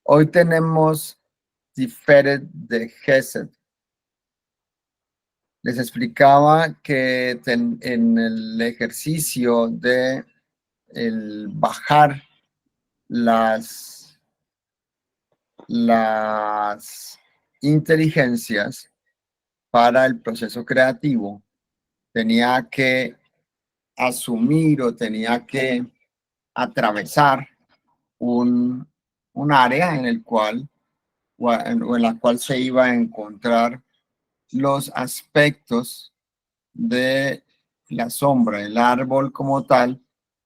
Hoy tenemos Tiferet de Gesed. Les explicaba que en el ejercicio de el bajar las inteligencias para el proceso creativo, tenía que asumir o tenía que atravesar un área en el cual o en la cual se iba a encontrar los aspectos de la sombra. El árbol como tal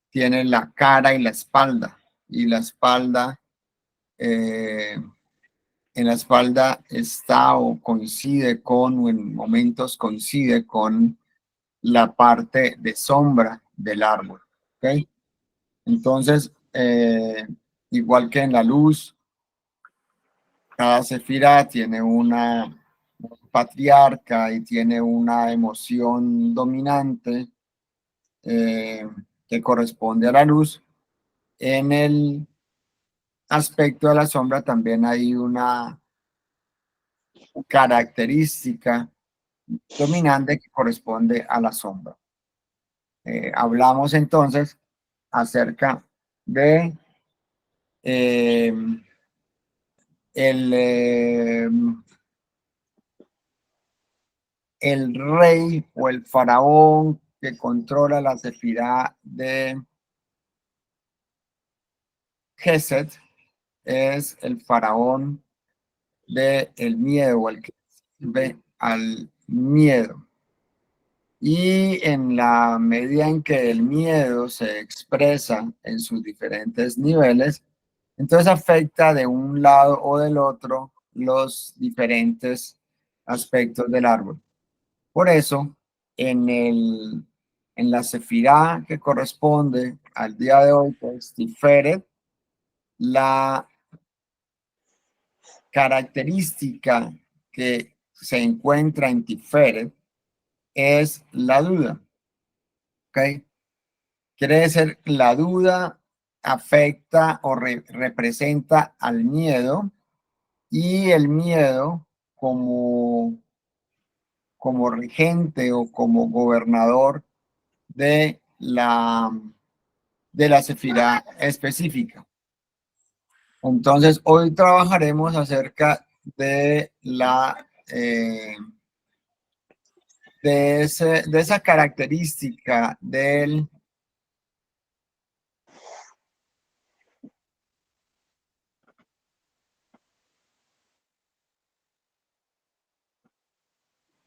tiene la cara y la espalda, y la espalda, en la espalda está o coincide con, o en momentos coincide con la parte de sombra del árbol. ¿Ok? Entonces, igual que en la luz, cada sefirá tiene una patriarca y tiene una emoción dominante que corresponde a la luz. En el aspecto de la sombra también hay una característica dominante que corresponde a la sombra. Hablamos entonces acerca de el, el rey o el faraón que controla la sefirá de Gesed, es el faraón del miedo, o el que sirve al miedo. Y en la medida en que el miedo se expresa en sus diferentes niveles, entonces afecta de un lado o del otro los diferentes aspectos del árbol. Por eso, en la sefirá que corresponde al día de hoy, que es Tiferet, la característica que se encuentra en Tiferet es la duda. ¿Ok? Quiere decir, la duda afecta o representa al miedo, y el miedo como regente o como gobernador de la sefirá específica. Entonces, hoy trabajaremos acerca de de esa característica del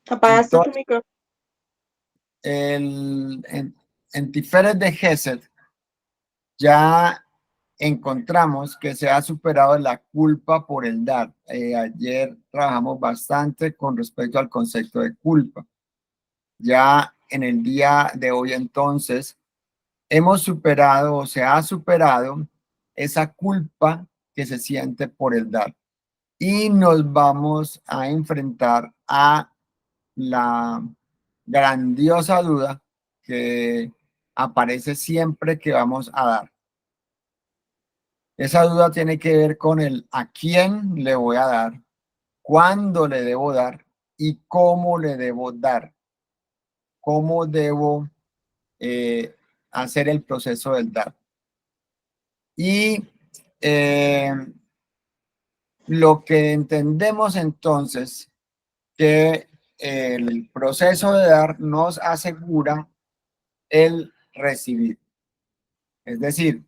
Apagaste tu micrófono. en Tiferet de Gesed ya encontramos que se ha superado la culpa por el dar. Ayer trabajamos bastante con respecto al concepto de culpa. Ya en el día de hoy entonces hemos superado o se ha superado esa culpa que se siente por el dar. Y nos vamos a enfrentar a la grandiosa duda que aparece siempre que vamos a dar. Esa duda tiene que ver con el a quién le voy a dar, cuándo le debo dar y cómo le debo dar. Cómo debo hacer el proceso del dar. Y lo que entendemos entonces que el proceso de dar nos asegura el recibir. Es decir,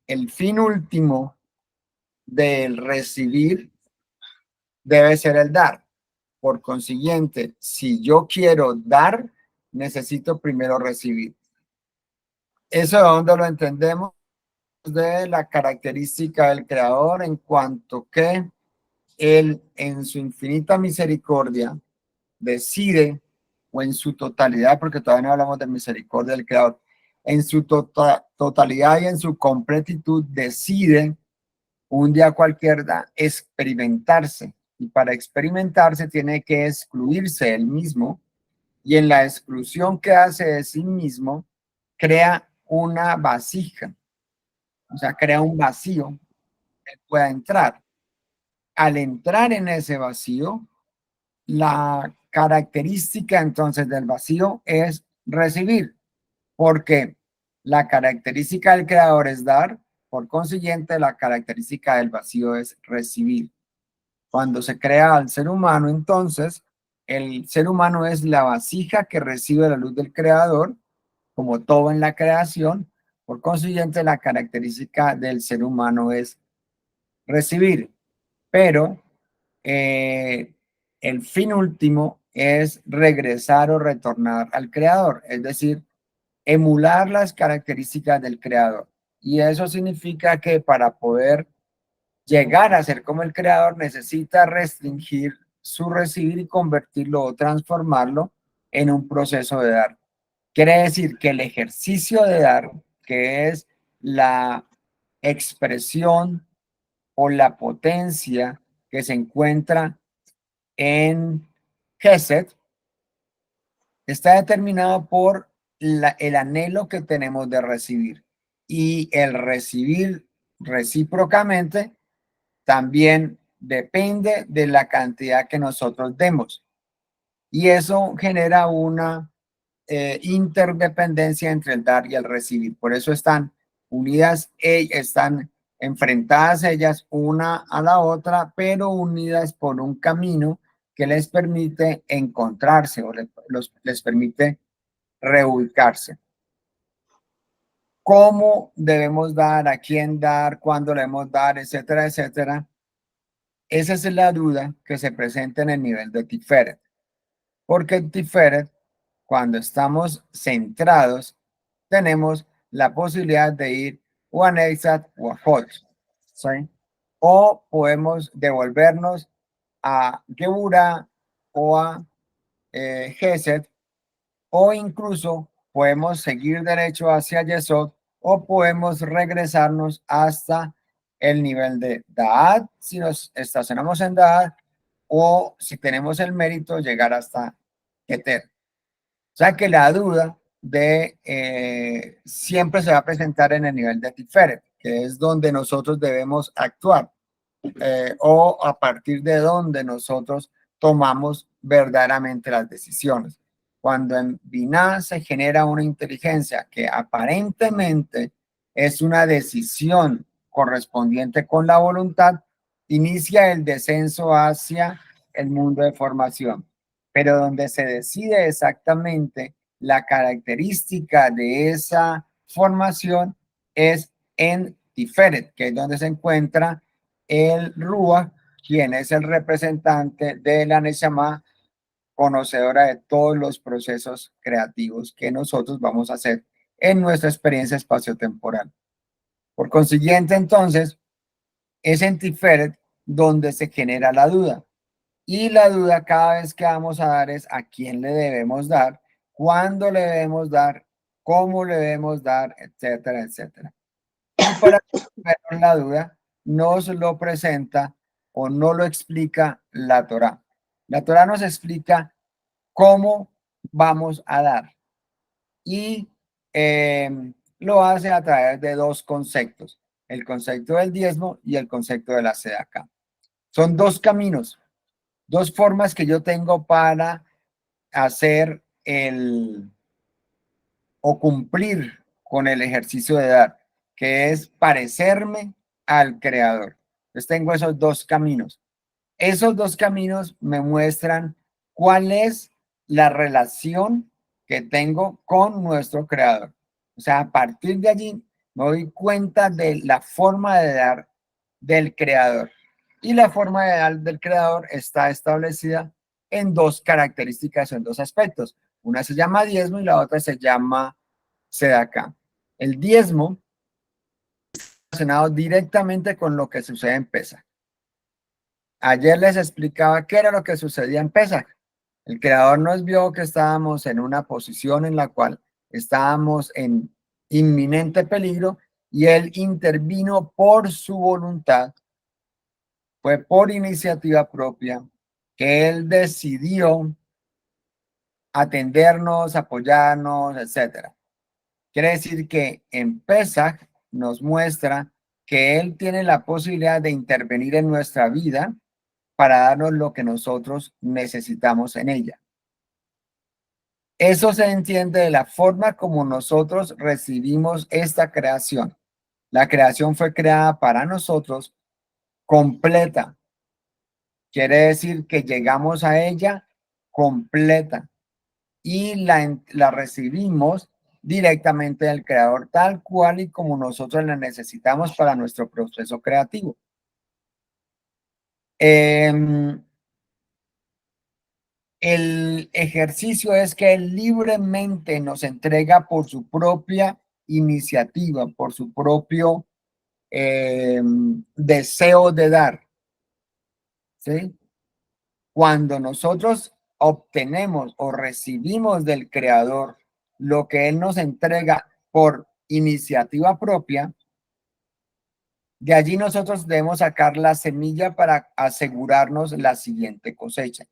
el fin último del recibir debe ser el dar. Por consiguiente, si yo quiero dar, necesito primero recibir. ¿Eso de dónde lo entendemos? De la característica del creador, en cuanto que él en su infinita misericordia decide, o en su totalidad, porque todavía no hablamos de misericordia del creador, en su totalidad y en su completitud decide un día cualquiera experimentarse, y para experimentarse tiene que excluirse él mismo, y en la exclusión que hace de sí mismo crea una vasija, o sea, crea un vacío él pueda entrar. Al entrar en ese vacío, la característica entonces del vacío es recibir, porque la característica del creador es dar, por consiguiente la característica del vacío es recibir. Cuando se crea al ser humano, entonces, el ser humano es la vasija que recibe la luz del creador, como todo en la creación. Por consiguiente, la característica del ser humano es recibir, pero el fin último es regresar o retornar al creador, es decir, emular las características del creador. Y eso significa que para poder llegar a ser como el creador necesita restringir su recibir y convertirlo o transformarlo en un proceso de dar. Quiere decir que el ejercicio de dar, que es la expresión o la potencia que se encuentra en Gesed, está determinado por el anhelo que tenemos de recibir. Y el recibir recíprocamente también depende de la cantidad que nosotros demos. Y eso genera una interdependencia entre el dar y el recibir. Por eso están unidas, están enfrentadas ellas una a la otra, pero unidas por un camino que les permite encontrarse o les permite reubicarse. ¿Cómo debemos dar? ¿A quién dar? ¿Cuándo debemos dar? Etcétera, etcétera. Esa es la duda que se presenta en el nivel de Tiferet. Porque en Tiferet, cuando estamos centrados, tenemos la posibilidad de ir o a Neisat o a Hot, ¿sí? O podemos devolvernos a Gebura o a Gesed, o incluso podemos seguir derecho hacia Yesod, o podemos regresarnos hasta el nivel de Da'at, si nos estacionamos en Da'at, o si tenemos el mérito, llegar hasta Keter. O sea que la duda de siempre se va a presentar en el nivel de Tiferet, que es donde nosotros debemos actuar, o a partir de donde nosotros tomamos verdaderamente las decisiones. Cuando en Binah se genera una inteligencia que aparentemente es una decisión correspondiente con la voluntad, inicia el descenso hacia el mundo de formación, pero donde se decide exactamente la característica de esa formación es en Tiferet, que es donde se encuentra el Rúa, quien es el representante de la Neshama, conocedora de todos los procesos creativos que nosotros vamos a hacer en nuestra experiencia espaciotemporal. Por consiguiente, entonces, es en Tiferet donde se genera la duda. Y la duda cada vez que vamos a dar es a quién le debemos dar, cuándo le debemos dar, cómo le debemos dar, etcétera, etcétera. Y para ver la duda, nos lo presenta o no lo explica la Torá. La Torá nos explica cómo vamos a dar y lo hace a través de dos conceptos, el concepto del diezmo y el concepto de la sedaca. Son dos caminos, dos formas que yo tengo para hacer o cumplir con el ejercicio de dar, que es parecerme al creador. Entonces tengo esos dos caminos. Esos dos caminos me muestran cuál es la relación que tengo con nuestro creador. O sea, a partir de allí me doy cuenta de la forma de dar del creador. Y la forma de dar del creador está establecida en dos características, en dos aspectos. Una se llama diezmo y la otra se llama sedaká. El diezmo está relacionado directamente con lo que sucede en Pesaj. Ayer les explicaba qué era lo que sucedía en Pesaj. El creador nos vio que estábamos en una posición en la cual estábamos en inminente peligro y él intervino por su voluntad. Fue por iniciativa propia que él decidió atendernos, apoyarnos, etcétera. Quiere decir que en Pesaj nos muestra que Él tiene la posibilidad de intervenir en nuestra vida para darnos lo que nosotros necesitamos en ella. Eso se entiende de la forma como nosotros recibimos esta creación. La creación fue creada para nosotros completa. Quiere decir que llegamos a ella completa y la recibimos directamente del Creador, tal cual y como nosotros la necesitamos para nuestro proceso creativo. El ejercicio es que Él libremente nos entrega por su propia iniciativa, por su propio deseo de dar, ¿sí? Cuando nosotros obtenemos o recibimos del Creador lo que Él nos entrega por iniciativa propia, de allí nosotros debemos sacar la semilla para asegurarnos la siguiente cosecha.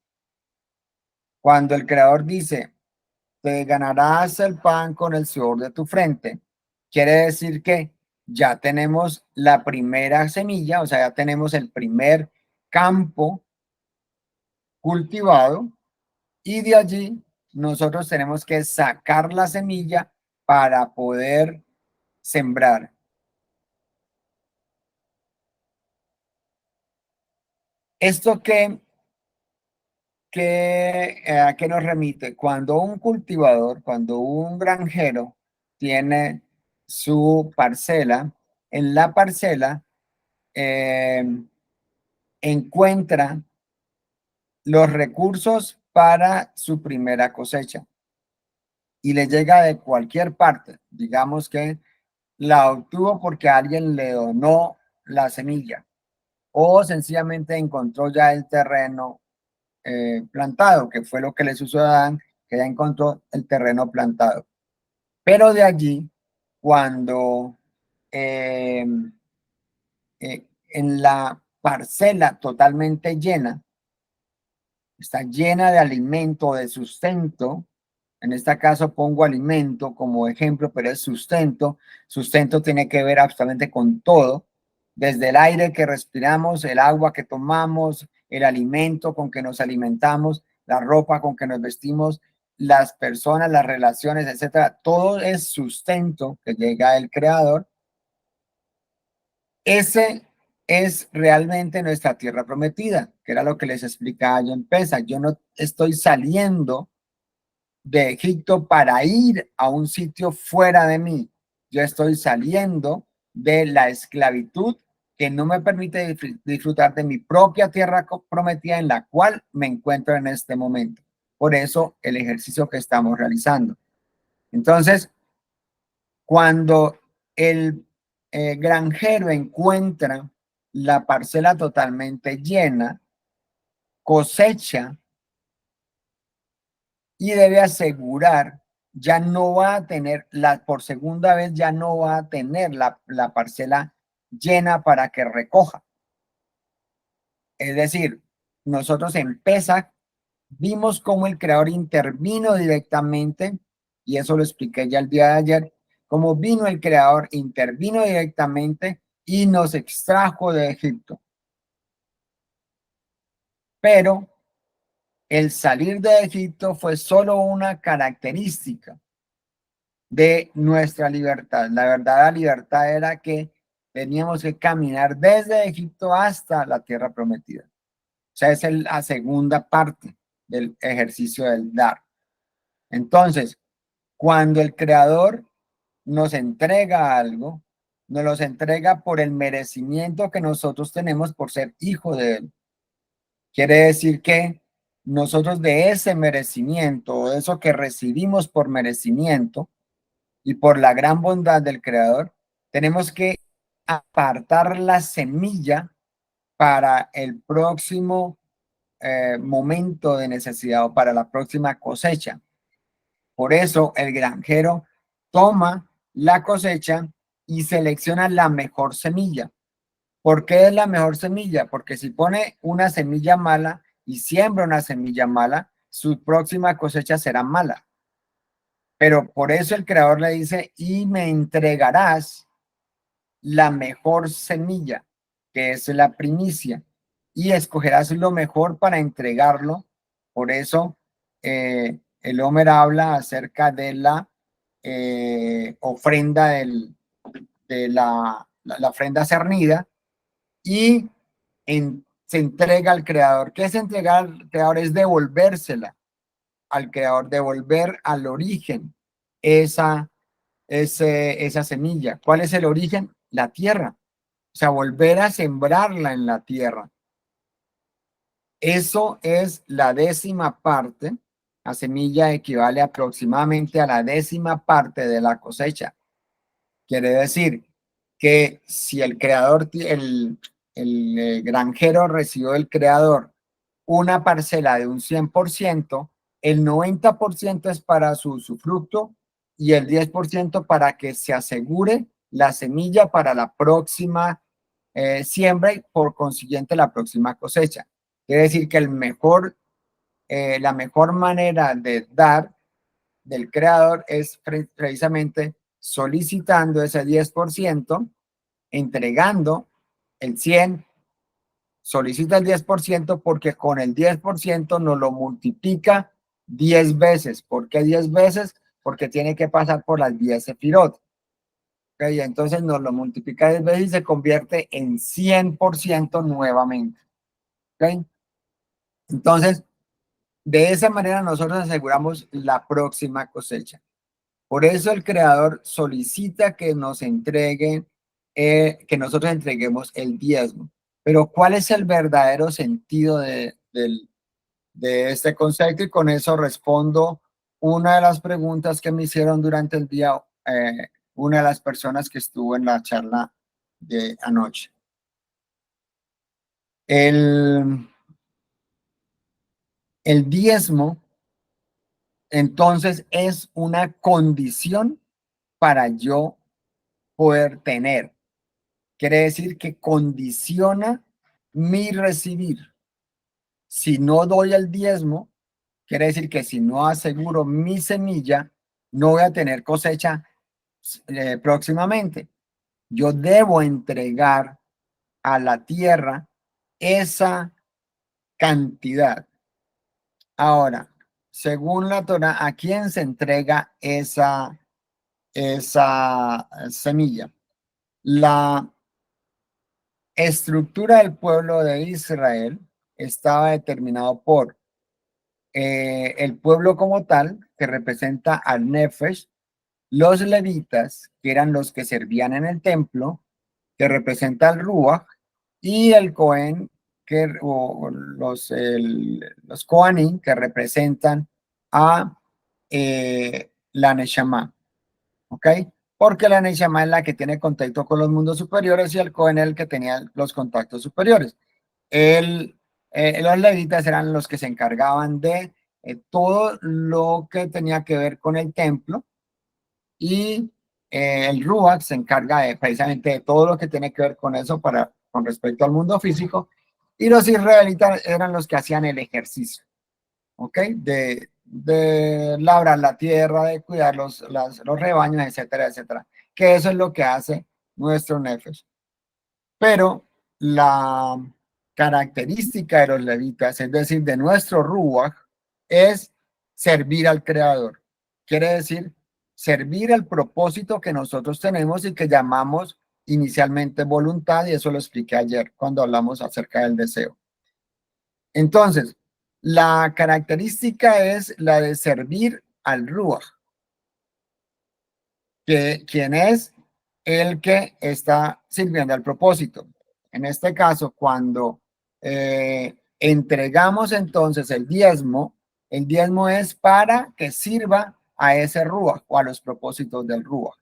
Cuando el Creador dice, te ganarás el pan con el sudor de tu frente, quiere decir que ya tenemos la primera semilla, o sea, ya tenemos el primer campo cultivado y de allí nosotros tenemos que sacar la semilla para poder sembrar. ¿Esto a qué nos remite? Cuando un cultivador, cuando un granjero tiene su parcela, en la parcela encuentra los recursos para su primera cosecha y le llega de cualquier parte. Digamos que la obtuvo porque alguien le donó la semilla o sencillamente encontró ya el terreno plantado, que fue lo que le sucedió a Adán, que ya encontró el terreno plantado. Pero de allí, cuando en la parcela totalmente llena, está llena de alimento, de sustento. En este caso pongo alimento como ejemplo, pero es sustento. Sustento tiene que ver absolutamente con todo, desde el aire que respiramos, el agua que tomamos, el alimento con que nos alimentamos, la ropa con que nos vestimos, las personas, las relaciones, etcétera. Todo es sustento que llega del Creador. Ese es realmente nuestra tierra prometida, que era lo que les explicaba yo en Pesa. Yo no estoy saliendo de Egipto para ir a un sitio fuera de mí. Yo estoy saliendo de la esclavitud que no me permite disfrutar de mi propia tierra prometida en la cual me encuentro en este momento. Por eso el ejercicio que estamos realizando. Entonces, cuando el granjero encuentra la parcela totalmente llena, cosecha y debe asegurar, ya no va a tener, por segunda vez ya no va a tener la parcela llena para que recoja. Es decir, nosotros en Pesach vimos cómo el Creador intervino directamente, y eso lo expliqué ya el día de ayer, cómo vino el Creador, intervino directamente y nos extrajo de Egipto. Pero el salir de Egipto fue solo una característica de nuestra libertad. La verdadera libertad era que teníamos que caminar desde Egipto hasta la tierra prometida. O sea, es la segunda parte del ejercicio del dar. Entonces, cuando el Creador nos entrega algo, nos los entrega por el merecimiento que nosotros tenemos por ser hijo de Él. Quiere decir que nosotros de ese merecimiento, eso que recibimos por merecimiento y por la gran bondad del Creador, tenemos que apartar la semilla para el próximo momento de necesidad o para la próxima cosecha. Por eso el granjero toma la cosecha y selecciona la mejor semilla. ¿Por qué es la mejor semilla? Porque si pone una semilla mala y siembra una semilla mala, su próxima cosecha será mala. Pero por eso el Creador le dice, y me entregarás la mejor semilla, que es la primicia, y escogerás lo mejor para entregarlo. Por eso el Homer habla acerca de la ofrenda de la ofrenda cernida y se entrega al creador. ¿Qué es entregar al creador? Es devolvérsela al creador, devolver al origen esa, esa semilla. ¿Cuál es el origen? La tierra. O sea, volver a sembrarla en la tierra. Eso es la 10ª parte. La semilla equivale aproximadamente a la 10ª parte de la cosecha. Quiere decir que si el creador, el granjero recibió del creador una parcela de un 100%, el 90% es para su usufructo y el 10% para que se asegure la semilla para la próxima siembra y por consiguiente la próxima cosecha. Quiere decir que la mejor manera de dar del creador es precisamente solicitando ese 10%, entregando el 100%, solicita el 10% porque con el 10% nos lo multiplica 10 veces. ¿Por qué 10 veces? Porque tiene que pasar por las 10 sefirot. ¿Okay? Entonces nos lo multiplica 10 veces y se convierte en 100% nuevamente. ¿Okay? Entonces, de esa manera nosotros aseguramos la próxima cosecha. Por eso el creador solicita que nos entreguen, que nosotros entreguemos el diezmo. Pero ¿cuál es el verdadero sentido de este concepto? Y con eso respondo una de las preguntas que me hicieron durante el día, una de las personas que estuvo en la charla de anoche. El diezmo, entonces, es una condición para yo poder tener. Quiere decir que condiciona mi recibir. Si no doy el diezmo, quiere decir que si no aseguro mi semilla, no voy a tener cosecha próximamente. Yo debo entregar a la tierra esa cantidad. Ahora, según la Torah, ¿a quién se entrega esa semilla? La estructura del pueblo de Israel estaba determinado por el pueblo como tal, que representa al Nefesh, los levitas, que eran los que servían en el templo, que representa al Ruach, y el Cohen, o los Kohanim, que representan a la Neshama. ¿Ok? Porque la Neshama es la que tiene contacto con los mundos superiores y el Cohen es el que tenía los contactos superiores. Los levitas eran los que se encargaban de todo lo que tenía que ver con el templo y el Ruach se encarga precisamente de todo lo que tiene que ver con eso con respecto al mundo físico, y los israelitas eran los que hacían el ejercicio, ¿ok? De labrar la tierra, de cuidar los rebaños, etcétera, etcétera. Que eso es lo que hace nuestro Nefesh. Pero la característica de los levitas, es decir, de nuestro Ruach, es servir al Creador. Quiere decir, servir al propósito que nosotros tenemos y que llamamos inicialmente voluntad, y eso lo expliqué ayer cuando hablamos acerca del deseo. Entonces, la característica es la de servir al Ruach, quien es el que está sirviendo al propósito. En este caso, cuando entregamos entonces el diezmo es para que sirva a ese Ruach o a los propósitos del Ruach.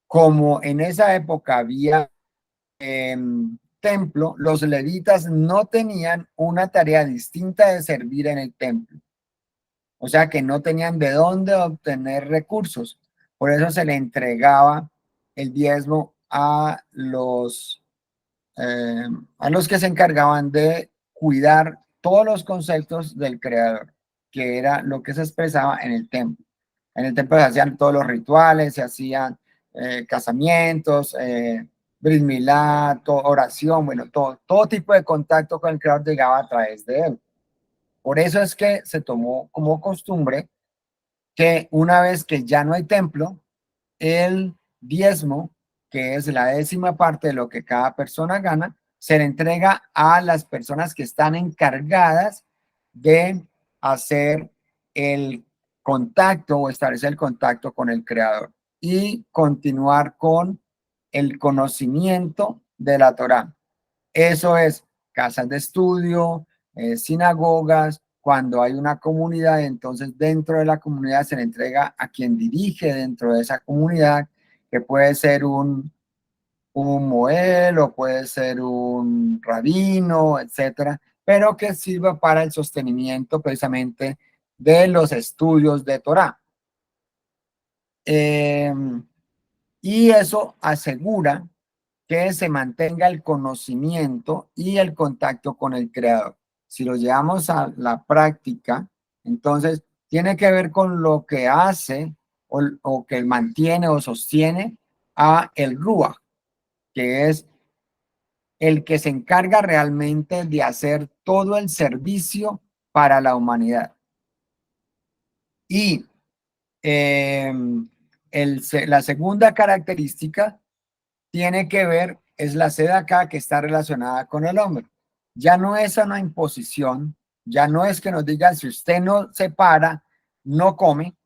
Como en esa época había templo, los levitas no tenían una tarea distinta de servir en el templo. O sea que no tenían de dónde obtener recursos. Por eso se le entregaba el diezmo a los que se encargaban de cuidar todos los conceptos del Creador, que era lo que se expresaba en el templo. En el templo se hacían todos los rituales, se hacían casamientos, Brit Milá, oración, bueno, todo tipo de contacto con el Creador llegaba a través de él. Por eso es que se tomó como costumbre que una vez que ya no hay templo, el diezmo, que es la 10ª parte de lo que cada persona gana, se le entrega a las personas que están encargadas de hacer el contacto o establecer el contacto con el Creador y continuar con el conocimiento de la Torá. Eso es casas de estudio, sinagogas. Cuando hay una comunidad, entonces dentro de la comunidad se le entrega a quien dirige dentro de esa comunidad, que puede ser un moel o puede ser un rabino, etcétera, pero que sirva para el sostenimiento precisamente de los estudios de Torá. Y eso asegura que se mantenga el conocimiento y el contacto con el creador. Si lo llevamos a la práctica, entonces tiene que ver con lo que hace o que mantiene o sostiene a el Ruach, que es el que se encarga realmente de hacer todo el servicio para la humanidad. Y la segunda característica tiene que ver, es la acá que está relacionada con el hombre. Ya no es una imposición, ya no es que nos digan si usted no se para, no come,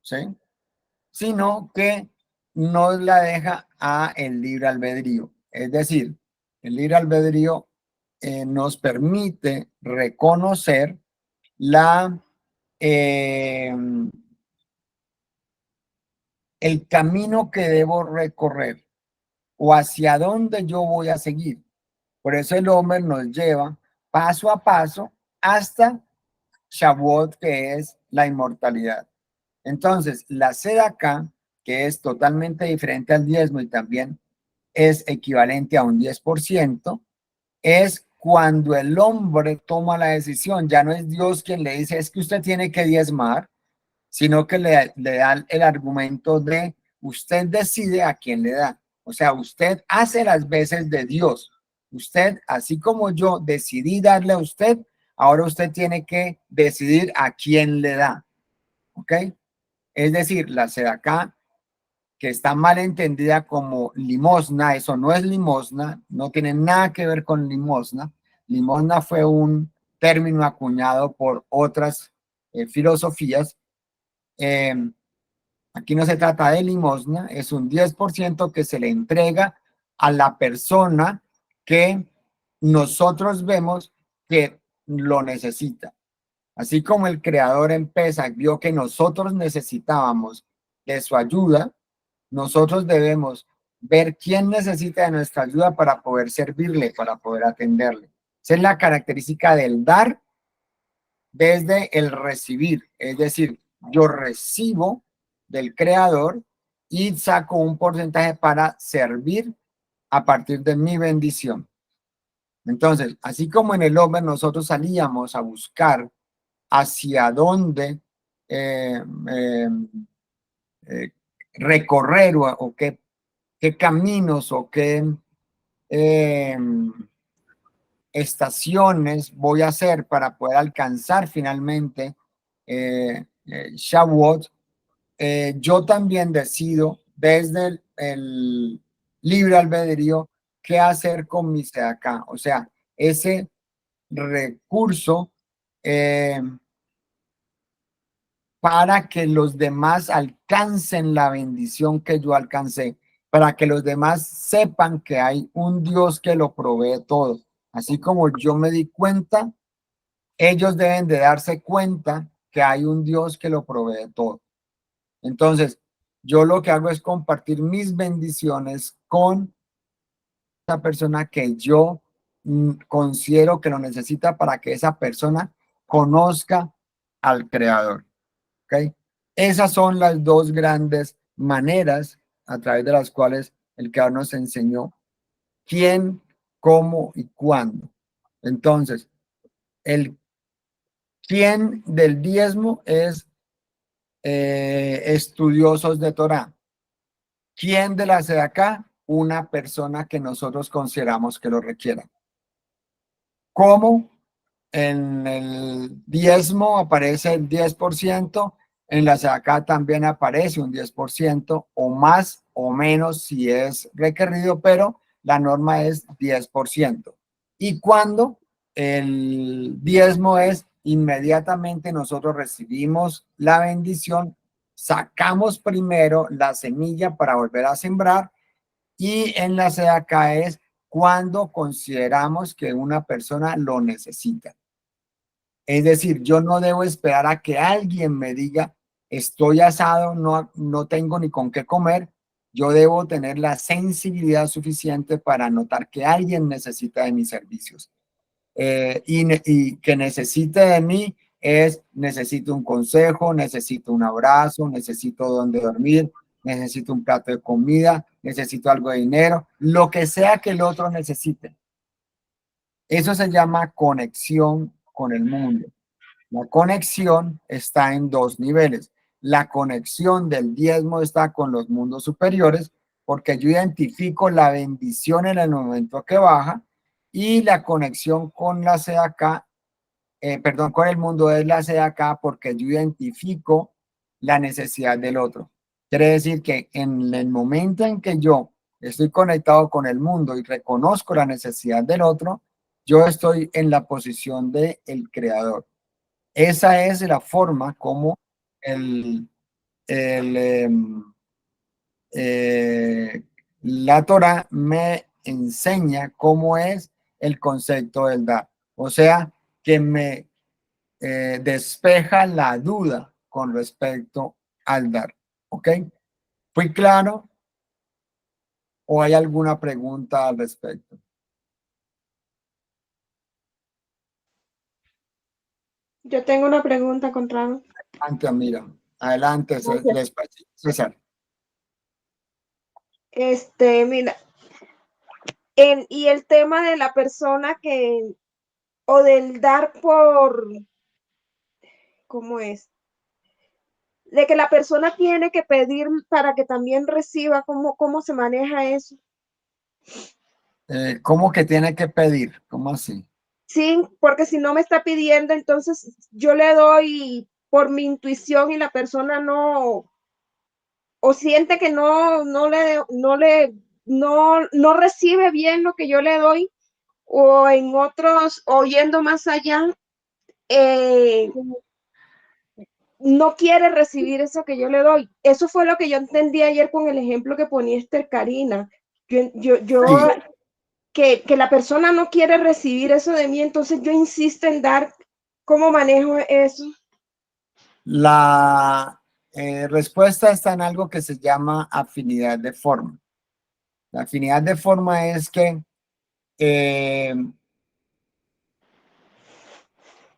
¿sí? Sino que nos la deja a el libre albedrío. Es decir, el libre albedrío nos permite reconocer la, eh, el camino que debo recorrer o hacia dónde yo voy a seguir. Por eso el hombre nos lleva paso a paso hasta Shavuot, que es la inmortalidad. Entonces, la acá, que es totalmente diferente al diezmo y también es equivalente a un 10%, es cuando el hombre toma la decisión. Ya no es Dios quien le dice, es que usted tiene que diezmar, sino que le da el argumento de usted decide a quién le da. O sea, usted hace las veces de Dios. Usted, así como yo decidí darle a usted, ahora usted tiene que decidir a quién le da. ¿Ok? Es decir, la sedacá, que está mal entendida como limosna, eso no es limosna, no tiene nada que ver con limosna. Limosna fue un término acuñado por otras filosofías. Eh, Aquí no se trata de limosna, es un 10% que se le entrega a la persona que nosotros vemos que lo necesita. Así como el creador en Pesach vio que nosotros necesitábamos de su ayuda, nosotros debemos ver quién necesita de nuestra ayuda para poder servirle, para poder atenderle. Esa es la característica del dar desde el recibir, es decir, yo recibo del creador y saco un porcentaje para servir a partir de mi bendición. Entonces, así como en el hombre nosotros salíamos a buscar hacia dónde eh, eh, recorrer o qué caminos o qué eh, estaciones voy a hacer para poder alcanzar finalmente Shavuot, yo también decido desde el libre albedrío qué hacer con mi acá. O sea, ese recurso para que los demás alcancen la bendición que yo alcancé, para que los demás sepan que hay un Dios que lo provee todo. Así como yo me di cuenta, ellos deben de darse cuenta que hay un Dios que lo provee todo. Entonces, yo lo que hago es compartir mis bendiciones con esa persona que yo considero que lo necesita para que esa persona conozca al Creador. ¿Ok? Esas son las dos grandes maneras a través de las cuales el Creador nos enseñó quién, cómo y cuándo. Entonces, el quién del diezmo es estudiosos de Torah. ¿Quién de la acá? una persona que nosotros consideramos que lo requiera. ¿Cómo? En el diezmo aparece el 10%, en la SEDACA también aparece un 10% o más o menos si es requerido, pero la norma es 10%. Y cuando el diezmo es inmediatamente nosotros recibimos la bendición, sacamos primero la semilla para volver a sembrar, y en la SEDACA es cuando consideramos que una persona lo necesita. Es decir, yo no debo esperar a que alguien me diga, estoy asado, no tengo ni con qué comer. Yo debo tener la sensibilidad suficiente para notar que alguien necesita de mis servicios. Y que necesite de mí es, necesito un consejo, necesito un abrazo, necesito dónde dormir, necesito un plato de comida, necesito algo de dinero, lo que sea que el otro necesite. Eso se llama conexión con el mundo. La conexión está en dos niveles. La conexión del diezmo está con los mundos superiores, porque yo identifico la bendición en el momento que baja, y la conexión con la SEDACA, perdón, con el mundo es la SEDACA, porque yo identifico la necesidad del otro. Quiere decir que en el momento en que yo estoy conectado con el mundo y reconozco la necesidad del otro, yo estoy en la posición del creador. Esa es la forma como el, el, eh, la Torah me enseña cómo es el concepto del dar. O sea, que me despeja la duda con respecto al dar. ¿Ok? ¿Fui claro? ¿O hay alguna pregunta al respecto? Yo tengo una pregunta, Contrado. Adelante, mira. Adelante, Gracias. César. Mira, y el tema de la persona o del dar ¿cómo es? De que la persona tiene que pedir para que también reciba, ¿cómo se maneja eso? ¿Cómo que tiene que pedir? ¿Cómo así? Sí, porque si no me está pidiendo, entonces yo le doy por mi intuición y la persona o siente que no recibe bien lo que yo le doy, o en otros, oyendo más allá, eh, no quiere recibir eso que yo le doy. Eso fue lo que yo entendí ayer con el ejemplo que ponía Esther Karina. Yo Sí, que la persona no quiere recibir eso de mí, entonces yo insisto en dar. ¿Cómo manejo eso? la respuesta está en algo que se llama afinidad de forma. La afinidad de forma es que eh,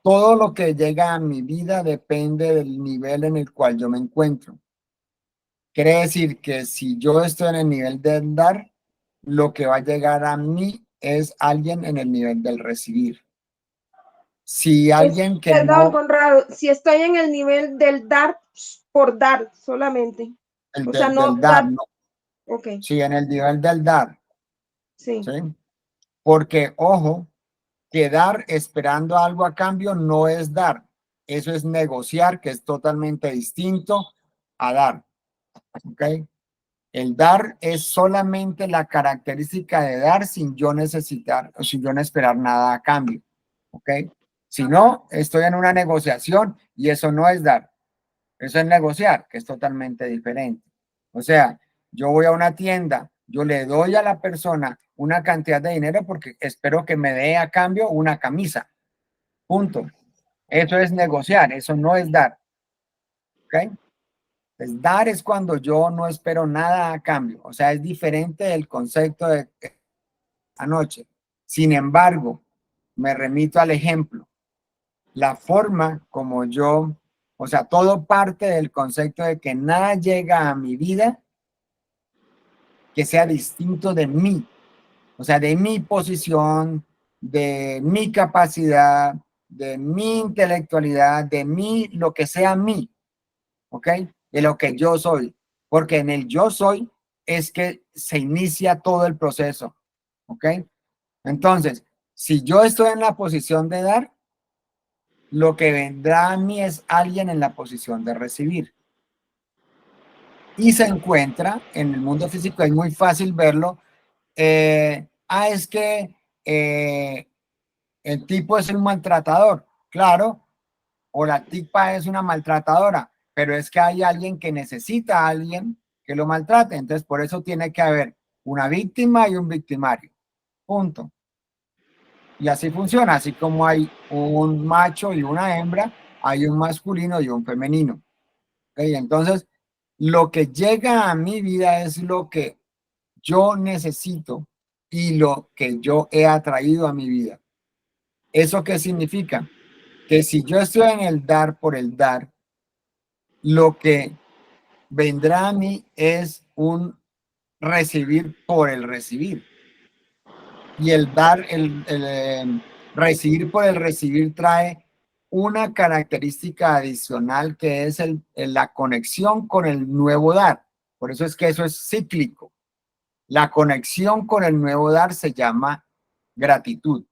todo lo que llega a mi vida depende del nivel en el cual yo me encuentro. Quiere decir que si yo estoy en el nivel del dar, lo que va a llegar a mí es alguien en el nivel del recibir. Si alguien que Perdón, no, Conrado, si estoy en el nivel del dar por dar solamente. el O sea, no del dar, dar. no. Ok, Sí, en el nivel del dar, sí. ¿sí? Porque, ojo, que dar esperando algo a cambio no es dar. Eso es negociar, que es totalmente distinto a dar. ¿Ok? El dar es solamente la característica de dar sin yo necesitar o sin yo no esperar nada a cambio. ¿Ok? Si no, estoy en una negociación y eso no es dar. Eso es negociar, que es totalmente diferente. O sea, yo voy a una tienda, yo le doy a la persona una cantidad de dinero porque espero que me dé a cambio una camisa. Punto. Eso es negociar, eso no es dar. ¿Ok? Pues dar es cuando yo no espero nada a cambio. O sea, es diferente del concepto de anoche. Sin embargo, me remito al ejemplo. La forma como yo, o sea, todo parte del concepto de que nada llega a mi vida que sea distinto de mí. O sea, de mi posición, de mi capacidad, de mi intelectualidad, de mí, lo que sea mí. ¿Ok? De lo que yo soy. Porque en el yo soy es que se inicia todo el proceso, ¿ok? Entonces, si yo estoy en la posición de dar, lo que vendrá a mí es alguien en la posición de recibir. Y se encuentra en el mundo físico, es muy fácil verlo. Es que el tipo es un maltratador, claro, o la tipa es una maltratadora, pero es que hay alguien que necesita a alguien que lo maltrate, entonces por eso tiene que haber una víctima y un victimario, punto. Y así funciona, así como hay un macho y una hembra, hay un masculino y un femenino. ¿Okay? Entonces, lo que llega a mi vida es lo que yo necesito y lo que yo he atraído a mi vida. ¿Eso qué significa? Que si yo estoy en el dar por el dar, lo que vendrá a mí es un recibir por el recibir. Y el dar, recibir por el recibir trae una característica adicional que es la conexión con el nuevo dar. Por eso es que eso es cíclico. La conexión con el nuevo dar se llama gratitud.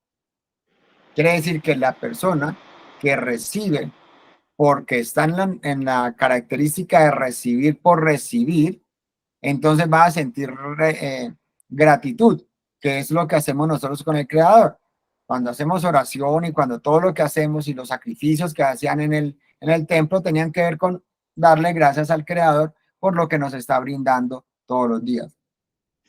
Quiere decir que la persona que recibe, porque está en la característica de recibir por recibir, entonces va a sentir gratitud, que es lo que hacemos nosotros con el Creador. Cuando hacemos oración y cuando todo lo que hacemos y los sacrificios que hacían en el templo tenían que ver con darle gracias al Creador por lo que nos está brindando todos los días.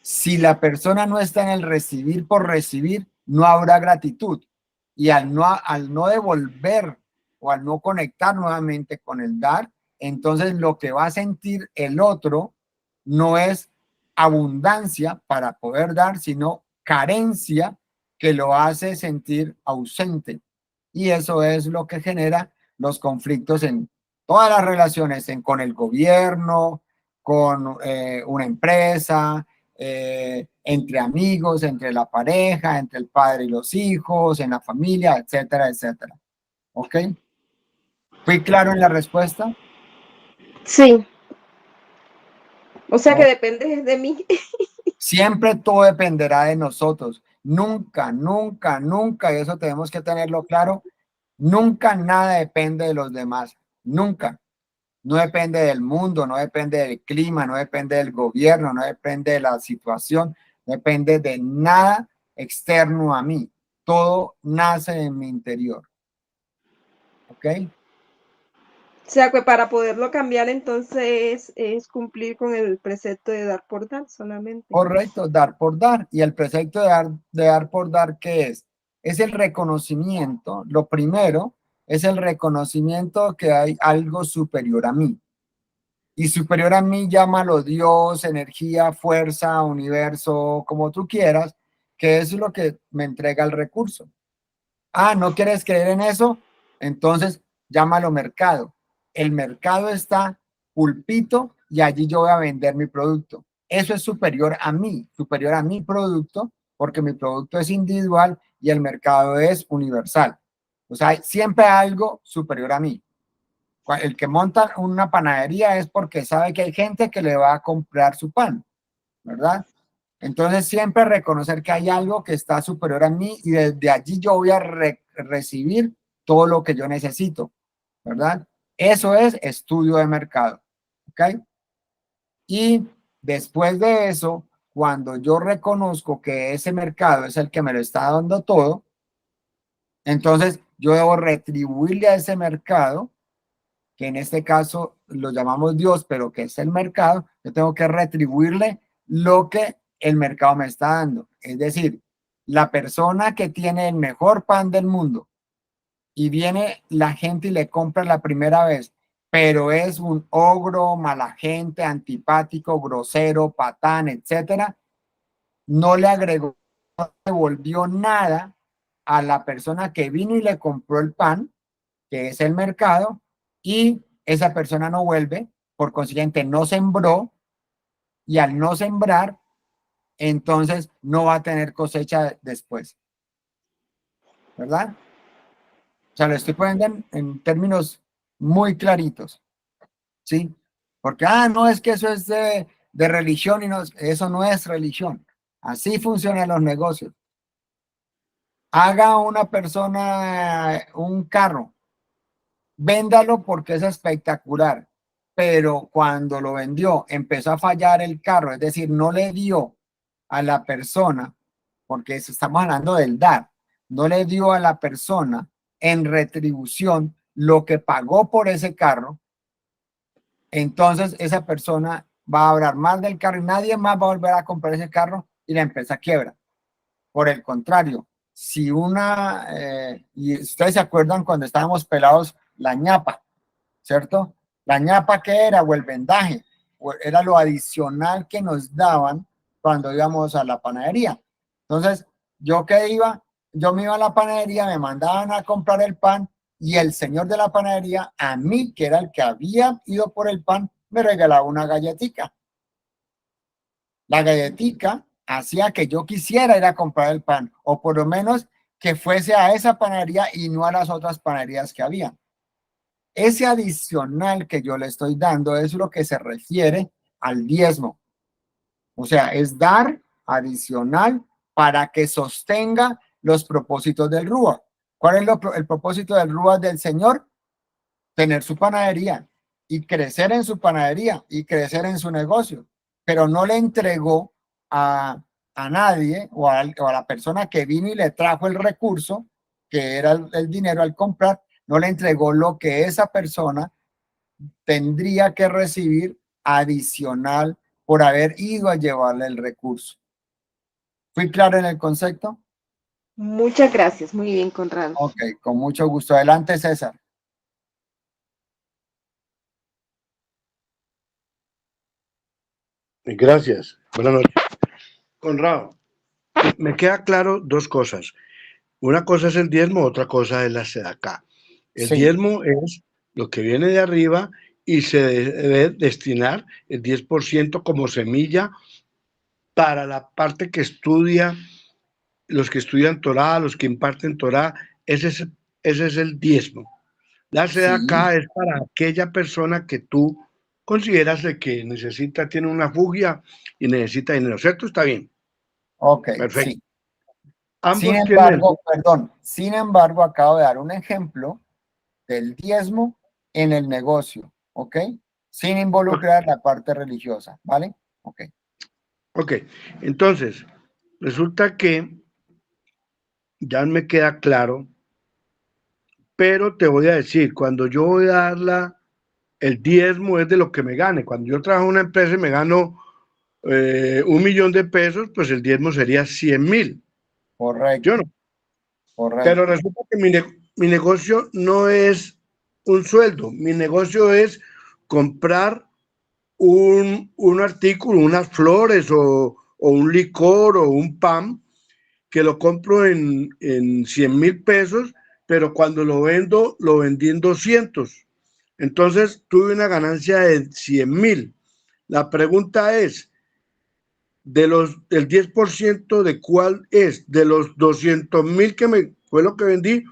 Si la persona no está en el recibir por recibir, no habrá gratitud. Y al no devolver o al no conectar nuevamente con el dar, entonces lo que va a sentir el otro no es abundancia para poder dar, sino carencia que lo hace sentir ausente. Y eso es lo que genera los conflictos en todas las relaciones, con el gobierno, con una empresa, entre amigos, entre la pareja, entre el padre y los hijos, en la familia, etcétera, etcétera. ¿Ok? ¿Fui claro en la respuesta? Sí, o sea que No. depende de mí. Siempre todo dependerá de nosotros. Nunca, nunca, nunca, y eso tenemos que tenerlo claro, nunca nada depende de los demás. Nunca. No depende del mundo, no depende del clima, no depende del gobierno, no depende de la situación, no depende de nada externo a mí. Todo nace en mi interior. ¿Ok? O sea que para poderlo cambiar entonces es cumplir con el precepto de dar por dar solamente. Correcto, dar por dar. Y el precepto de dar por dar, ¿qué es? Es el reconocimiento. Lo primero es el reconocimiento que hay algo superior a mí. Y superior a mí, llámalo Dios, energía, fuerza, universo, como tú quieras, que es lo que me entrega el recurso. ¿No quieres creer en eso? Entonces, llámalo mercado. El mercado está pulpito y allí yo voy a vender mi producto. Eso es superior a mí, superior a mi producto, porque mi producto es individual y el mercado es universal. O sea, siempre hay algo superior a mí. El que monta una panadería es porque sabe que hay gente que le va a comprar su pan, ¿verdad? Entonces siempre reconocer que hay algo que está superior a mí y desde allí yo voy a recibir todo lo que yo necesito, ¿verdad? Eso es estudio de mercado, ¿ok? Y después de eso, cuando yo reconozco que ese mercado es el que me lo está dando todo, entonces yo debo retribuirle a ese mercado, que en este caso lo llamamos Dios, pero que es el mercado. Yo tengo que retribuirle lo que el mercado me está dando. Es decir, la persona que tiene el mejor pan del mundo y viene la gente y le compra la primera vez, pero es un ogro, mala gente, antipático, grosero, patán, etcétera, no le agregó, no le devolvió nada a la persona que vino y le compró el pan, que es el mercado, y esa persona no vuelve, por consiguiente no sembró, y al no sembrar, entonces no va a tener cosecha después, ¿verdad? O sea, lo estoy poniendo en términos muy claritos, ¿sí? Porque, no, es que eso es de religión y no, eso no es religión. Así funcionan los negocios. Haga una persona un carro, véndalo porque es espectacular, pero cuando lo vendió empezó a fallar el carro, es decir, no le dio a la persona, porque estamos hablando del dar, no le dio a la persona en retribución lo que pagó por ese carro, entonces esa persona va a hablar mal del carro y nadie más va a volver a comprar ese carro y la empresa quiebra. Por el contrario, si y ustedes se acuerdan cuando estábamos pelados, la ñapa, ¿cierto? La ñapa, ¿qué era? O el vendaje, o era lo adicional que nos daban cuando íbamos a la panadería. Entonces, yo me iba a la panadería, me mandaban a comprar el pan y el señor de la panadería, a mí, que era el que había ido por el pan, me regalaba una galletita. La galletita hacía que yo quisiera ir a comprar el pan, o por lo menos que fuese a esa panadería y no a las otras panaderías que había. Ese adicional que yo le estoy dando es lo que se refiere al diezmo. O sea, es dar adicional para que sostenga los propósitos del Rúa. ¿Cuál es el propósito del Rúa del Señor? Tener su panadería y crecer en su panadería y crecer en su negocio, pero no le entregó a nadie o a la persona que vino y le trajo el recurso, que era el dinero al comprar, no le entregó lo que esa persona tendría que recibir adicional por haber ido a llevarle el recurso. ¿Fui claro en el concepto? Muchas gracias, muy bien, Conrado. Ok, con mucho gusto. Adelante, César. Gracias. Buenas noches. Conrado, me queda claro dos cosas. Una cosa es el diezmo, otra cosa es la sedacá. El Sí. diezmo es lo que viene de arriba y se debe destinar el 10% como semilla para la parte que estudia, los que estudian Torá, los que imparten Torá, ese es el diezmo. La sedacá es para aquella persona que tú consideras de que necesita, tiene una fugia y necesita dinero, ¿cierto? Está bien. Ok, Perfecto. sí. Ambos tienen. Sin embargo, acabo de dar un ejemplo del diezmo en el negocio, ¿ok? Sin involucrar la parte religiosa, ¿vale? Ok. Ok, entonces, resulta que ya me queda claro, pero te voy a decir, cuando yo voy a dar el diezmo es de lo que me gane. Cuando yo trabajo en una empresa y me gano 1.000.000 de pesos, pues el diezmo sería 100.000. Correcto. Yo no. Correcto. Pero resulta que mi negocio no es un sueldo, mi negocio es comprar un artículo, unas flores o un licor o un pan, que lo compro en 100.000 pesos, pero cuando lo vendí en 200. Entonces tuve una ganancia de 100.000. La pregunta es, del 10%, ¿de cuál es? ¿De los 200.000 que fue lo que vendí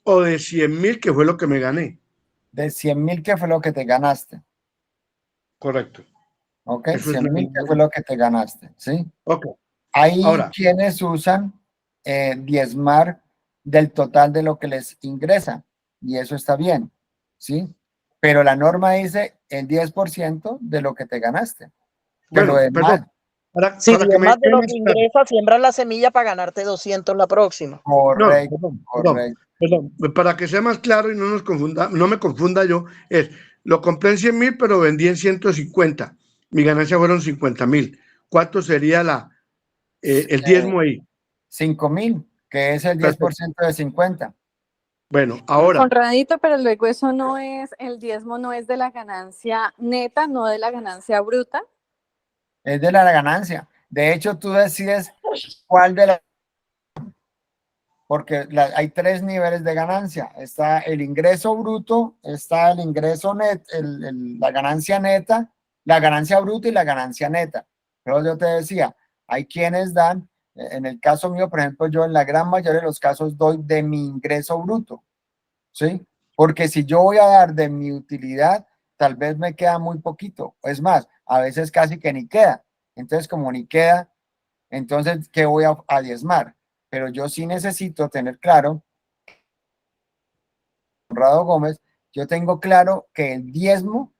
o de 100.000 que fue lo que me gané? De 100.000, ¿qué fue lo que te ganaste? Correcto. Ok, Eso es 100.000, ¿qué fue lo que te ganaste? ¿Sí? Ok. Hay Ahora, quienes usan diezmar del total de lo que les ingresa y eso está bien, ¿sí? Pero la norma dice el 10% de lo que te ganaste. Que lo bueno, demás, perdón. Para Si que me más de quede lo más que claro. ingresa, siembras la semilla para ganarte 200 la próxima. No, correcto, correcto. perdón. Para que sea más claro y no me confunda yo, lo compré en 100.000, pero vendí en 150. Mi ganancia fueron 50.000. ¿Cuánto sería el diezmo ahí? 5.000, que es el Perfecto. 10% de 50. Bueno, ahora, Conradito, pero luego eso no es, el diezmo no es de la ganancia neta, no de la ganancia bruta. Es de la ganancia. De hecho, tú decides cuál de la, porque hay tres niveles de ganancia. Está el ingreso bruto, está el ingreso net, la ganancia neta, la ganancia bruta y la ganancia neta. Pero yo te decía, hay quienes dan, en el caso mío, por ejemplo, yo en la gran mayoría de los casos doy de mi ingreso bruto, ¿sí? Porque si yo voy a dar de mi utilidad, tal vez me queda muy poquito. Es más, a veces casi que ni queda. Entonces, como ni queda, entonces, ¿qué voy a diezmar? Pero yo sí necesito tener claro, Conrado Gómez, yo tengo claro que el diezmo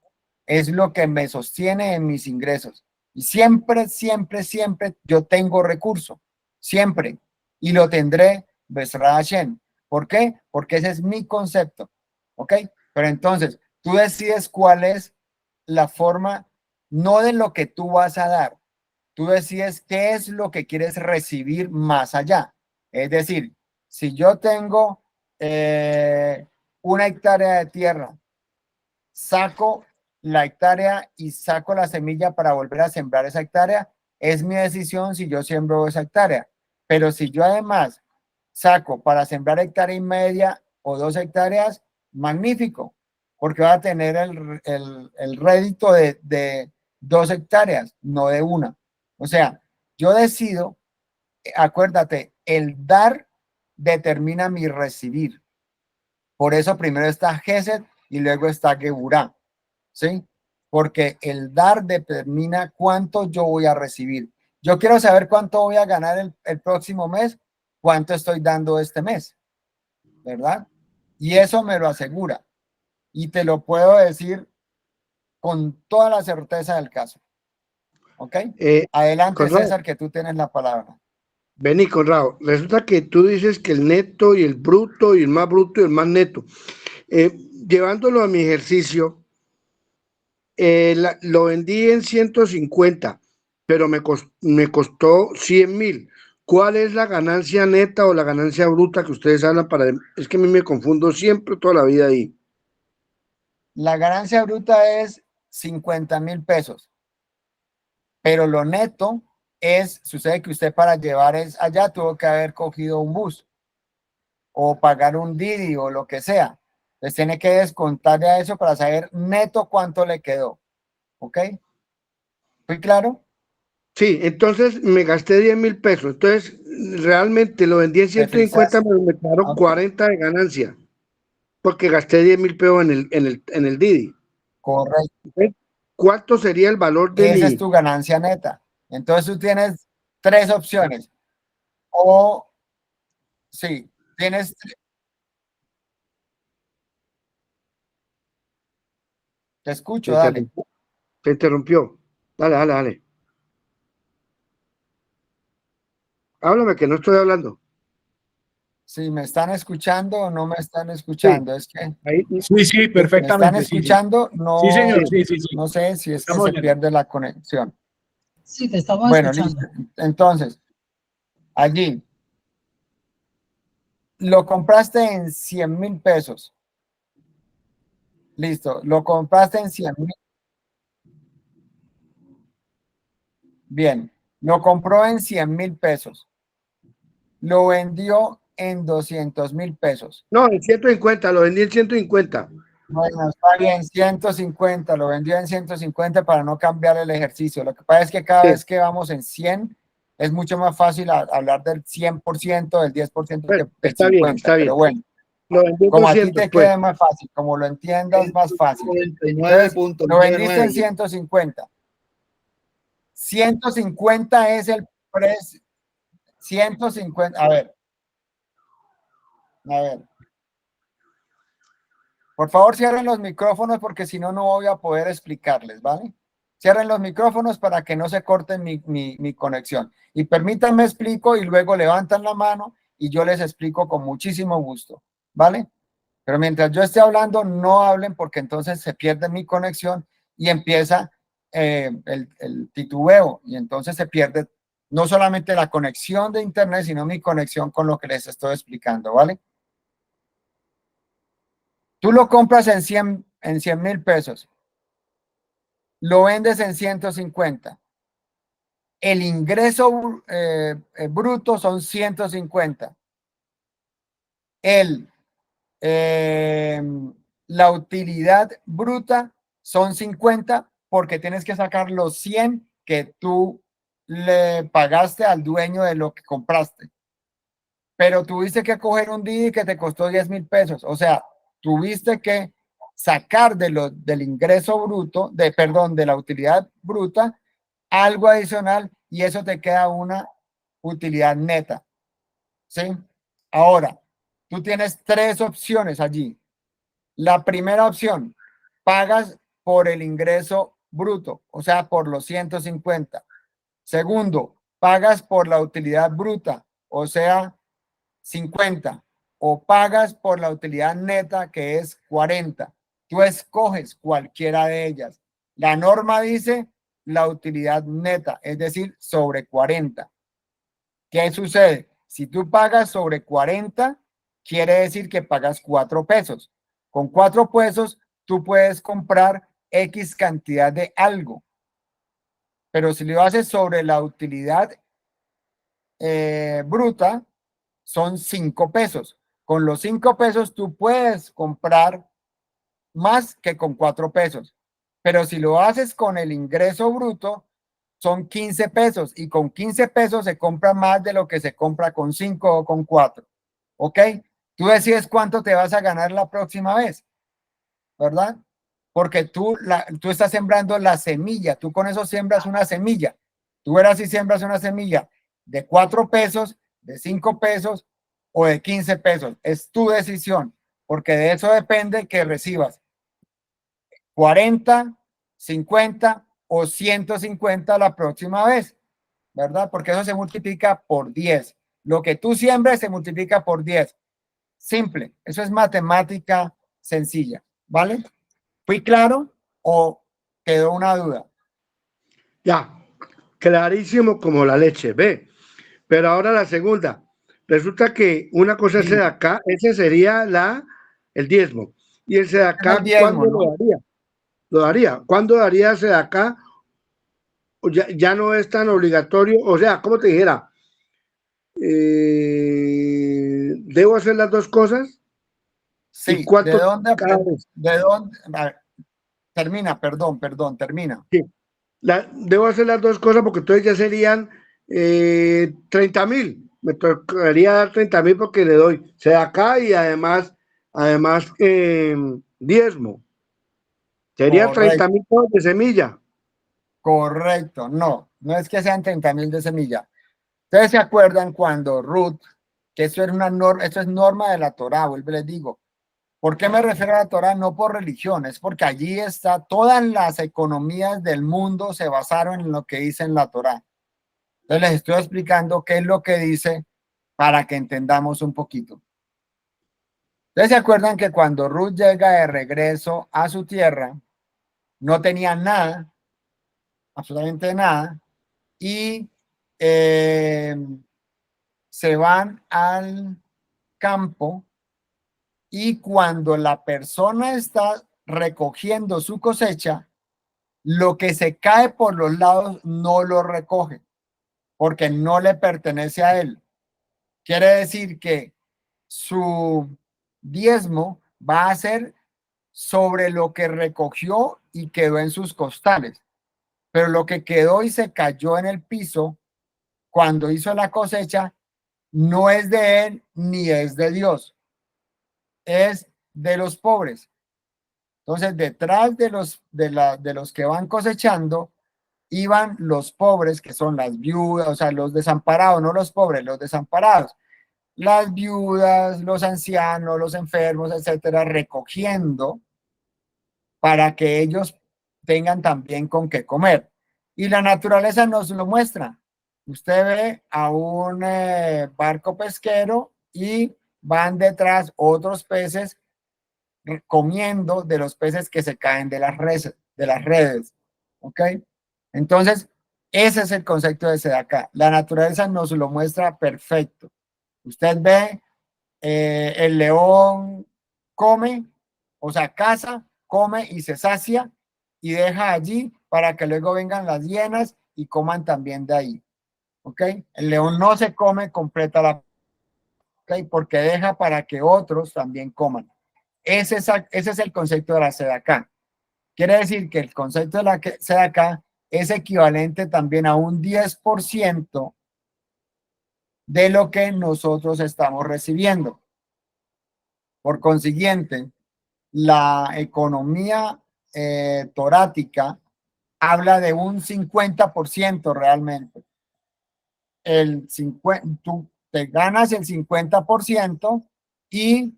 es lo que me sostiene en mis ingresos. Y siempre, siempre, siempre yo tengo recurso, siempre. Y lo tendré, Besra Hashem. ¿Por qué? Porque ese es mi concepto. ¿Ok? Pero entonces, tú decides cuál es la forma, no de lo que tú vas a dar. Tú decides qué es lo que quieres recibir más allá. Es decir, si yo tengo 1 hectárea de tierra, saco la hectárea y saco la semilla para volver a sembrar esa hectárea, es mi decisión si yo siembro esa hectárea. Pero si yo además saco para sembrar 1,5 hectáreas o 2 hectáreas, magnífico, porque va a tener el rédito de 2 hectáreas, no de una. O sea, yo decido, acuérdate, el dar determina mi recibir. Por eso primero está Gesed y luego está Geburá, ¿sí? Porque el dar determina cuánto yo voy a recibir. Yo quiero saber cuánto voy a ganar el próximo mes, cuánto estoy dando este mes, ¿verdad? Y eso me lo asegura. Y te lo puedo decir con toda la certeza del caso. ¿Ok? Adelante, Conrado, César, que tú tienes la palabra. vení, Conrado, resulta que tú dices que el neto y el bruto y el más bruto y el más neto. Llevándolo a mi ejercicio, lo vendí en 150, pero me costó 100.000. ¿Cuál es la ganancia neta o la ganancia bruta que ustedes hablan para? Es que a mí me confundo siempre toda la vida ahí. La ganancia bruta es 50,000 pesos, pero lo neto sucede que usted para llevar allá tuvo que haber cogido un bus o pagar un Didi o lo que sea. Entonces tiene que descontarle a eso para saber neto cuánto le quedó. ¿Ok? ¿Fui claro? Sí, entonces me gasté 10.000 pesos. Entonces, realmente lo vendí en Te 150, frizaste. pero me quedaron Ok, 40 de ganancia, porque gasté 10.000 pesos en el Didi. correcto. Entonces, ¿cuánto sería el valor de Esa es mi? tu ganancia neta. Entonces tú tienes tres opciones. O, sí, te Se escucho, dale. interrumpió. Se interrumpió. Dale, dale, dale. Háblame que no estoy hablando. Si me están escuchando o no me están Sí, escuchando. Es que ahí, Sí, sí, me están perfectamente, sí, sí. escuchando, Sí, no, señor, sí, sí, sí. no sé si es que Estamos se oyendo. pierde la conexión. Sí, te estamos Bueno, escuchando. listo. Entonces, allí, lo compraste en 100,000 pesos. Listo, lo compraste en 100,000. Bien, lo compró en 100,000 pesos. Lo vendió en 200,000 pesos. no, en 150, lo vendí en 150. Bueno, está bien, 150, lo vendió en 150 para no cambiar el ejercicio. Lo que pasa es que cada Sí, vez que vamos en 100, es mucho más fácil hablar del 100%, del 10% que bueno, del está bien, 50. está bien. Pero bueno, Lo vendí en como a ti 200, te pues. quede más fácil, como lo entiendas más fácil. Entonces, lo vendiste en 99.99. 150. 150 es el precio. 150, a ver. Por favor, cierren los micrófonos porque si no, no voy a poder explicarles, ¿vale? Cierren los micrófonos para que no se corte mi conexión. Y permítanme explico y luego levantan la mano y yo les explico con muchísimo gusto, ¿vale? Pero mientras yo esté hablando, no hablen porque entonces se pierde mi conexión y empieza el titubeo y entonces se pierde no solamente la conexión de internet, sino mi conexión con lo que les estoy explicando, ¿vale? Tú lo compras en 100,000 pesos, lo vendes en 150. El ingreso bruto son 150. El, eh, la utilidad bruta son 50 porque tienes que sacar los 100 que tú le pagaste al dueño de lo que compraste. Pero tuviste que coger un Didi que te costó 10,000 pesos. O sea, tuviste que sacar del ingreso bruto, de la utilidad bruta, algo adicional y eso te queda una utilidad neta. ¿Sí? Ahora, tú tienes tres opciones allí. La primera opción, pagas por el ingreso bruto, o sea, por los 150. Segundo, pagas por la utilidad bruta, o sea, 50. O pagas por la utilidad neta, que es 40. Tú escoges cualquiera de ellas. La norma dice la utilidad neta, es decir, sobre 40. ¿Qué sucede? Si tú pagas sobre 40, quiere decir que pagas 4 pesos. Con 4 pesos, tú puedes comprar X cantidad de algo. Pero si lo haces sobre la utilidad bruta, son 5 pesos. Con los 5 pesos, tú puedes comprar más que con 4 pesos. Pero si lo haces con el ingreso bruto, son 15 pesos y con 15 pesos se compra más de lo que se compra con 5 o con 4. ¿Ok? Tú decides cuánto te vas a ganar la próxima vez, ¿verdad? Porque tú estás sembrando la semilla, tú con eso siembras una semilla. Tú verás si siembras una semilla de 4 pesos, de 5 pesos o de 15 pesos. Es tu decisión, porque de eso depende que recibas 40, 50 o 150 la próxima vez, ¿verdad? Porque eso se multiplica por 10. Lo que tú siembres se multiplica por 10. Simple, eso es matemática sencilla, ¿vale? ¿Fui claro o quedó una duda? Ya, clarísimo como la leche, ve. Pero ahora la segunda. Resulta que una cosa es Sí, acá, ese sería el diezmo. Y el es el acá, diezmo, ¿cuándo ¿no? lo daría? Lo daría. ¿Cuándo daría acá? Ya no es tan obligatorio. O sea, ¿cómo te dijera? ¿Debo hacer las dos cosas? ¿Y Sí, ¿de cuánto dónde cada aprendí? vez? ¿De dónde? A ver, termina, perdón, termina. Sí. Debo hacer las dos cosas porque entonces ya serían 30.000. Me tocaría dar 30.000 porque le doy acá y además diezmo. Serían Correcto, 30.000 de semilla. correcto. No, no es que sean 30.000 de semilla. Ustedes se acuerdan cuando Ruth, que eso era una norma, eso es norma de la Torá, vuelvo y les digo. ¿Por qué me refiero a la Torá? No por religión, es porque allí está, todas las economías del mundo se basaron en lo que dice en la Torá. Entonces les estoy explicando qué es lo que dice para que entendamos un poquito. Ustedes se acuerdan que cuando Ruth llega de regreso a su tierra, no tenía nada, absolutamente nada, y se van al campo y cuando la persona está recogiendo su cosecha, lo que se cae por los lados no lo recoge porque no le pertenece a él. Quiere decir que su diezmo va a ser sobre lo que recogió y quedó en sus costales, pero lo que quedó y se cayó en el piso cuando hizo la cosecha no es de él ni es de Dios, es de los pobres. Entonces, detrás de los que van cosechando, iban los pobres, que son las viudas, o sea, los desamparados, no los pobres, los desamparados, las viudas, los ancianos, los enfermos, etcétera, recogiendo para que ellos tengan también con qué comer. Y la naturaleza nos lo muestra. Usted ve a un barco pesquero y van detrás otros peces comiendo de los peces que se caen de las redes. ¿Ok? Entonces, ese es el concepto de Sedacá. La naturaleza nos lo muestra perfecto. Usted ve el león come, o sea, caza, come y se sacia y deja allí para que luego vengan las hienas y coman también de ahí. ¿Ok? El león no se come completa la, ¿ok? Porque deja para que otros también coman. Ese es el concepto de la sedacá. Quiere decir que el concepto de la sedacá es equivalente también a un 10% de lo que nosotros estamos recibiendo. Por consiguiente, la economía torática habla de un 50% realmente. Tú te ganas el 50% y,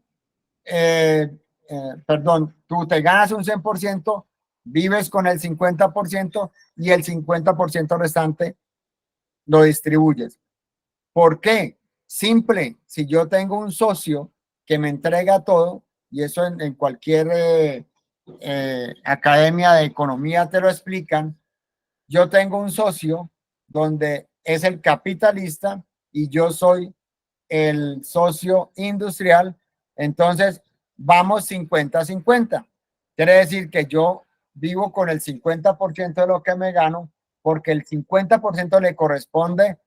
perdón, tú te ganas un 100%, vives con el 50% y el 50% restante lo distribuyes. ¿Por qué? Simple, si yo tengo un socio que me entrega todo, y eso en cualquier academia de economía te lo explican, yo tengo un socio donde es el capitalista y yo soy el socio industrial, entonces vamos 50-50. Quiere decir que yo vivo con el 50% de lo que me gano, porque el 50% le corresponde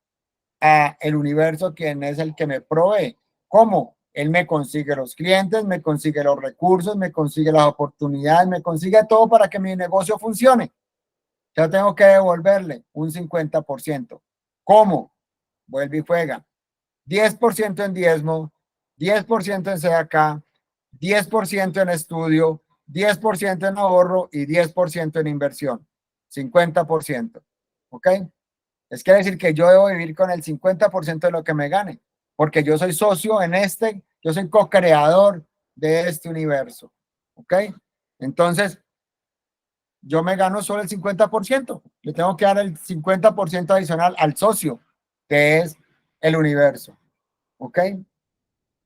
a el universo, quien es el que me provee. ¿Cómo? Él me consigue los clientes, me consigue los recursos, me consigue las oportunidades, me consigue todo para que mi negocio funcione. Yo tengo que devolverle un 50%. ¿Cómo? Vuelve y juega. 10% en diezmo, 10% en CAK, 10% en estudio, 10% en ahorro y 10% en inversión. 50%. ¿Ok? Es quiere decir que yo debo vivir con el 50% de lo que me gane, porque yo soy socio en yo soy co-creador de este universo. ¿Ok? Entonces, yo me gano solo el 50%. Le tengo que dar el 50% adicional al socio, que es el universo. ¿Ok?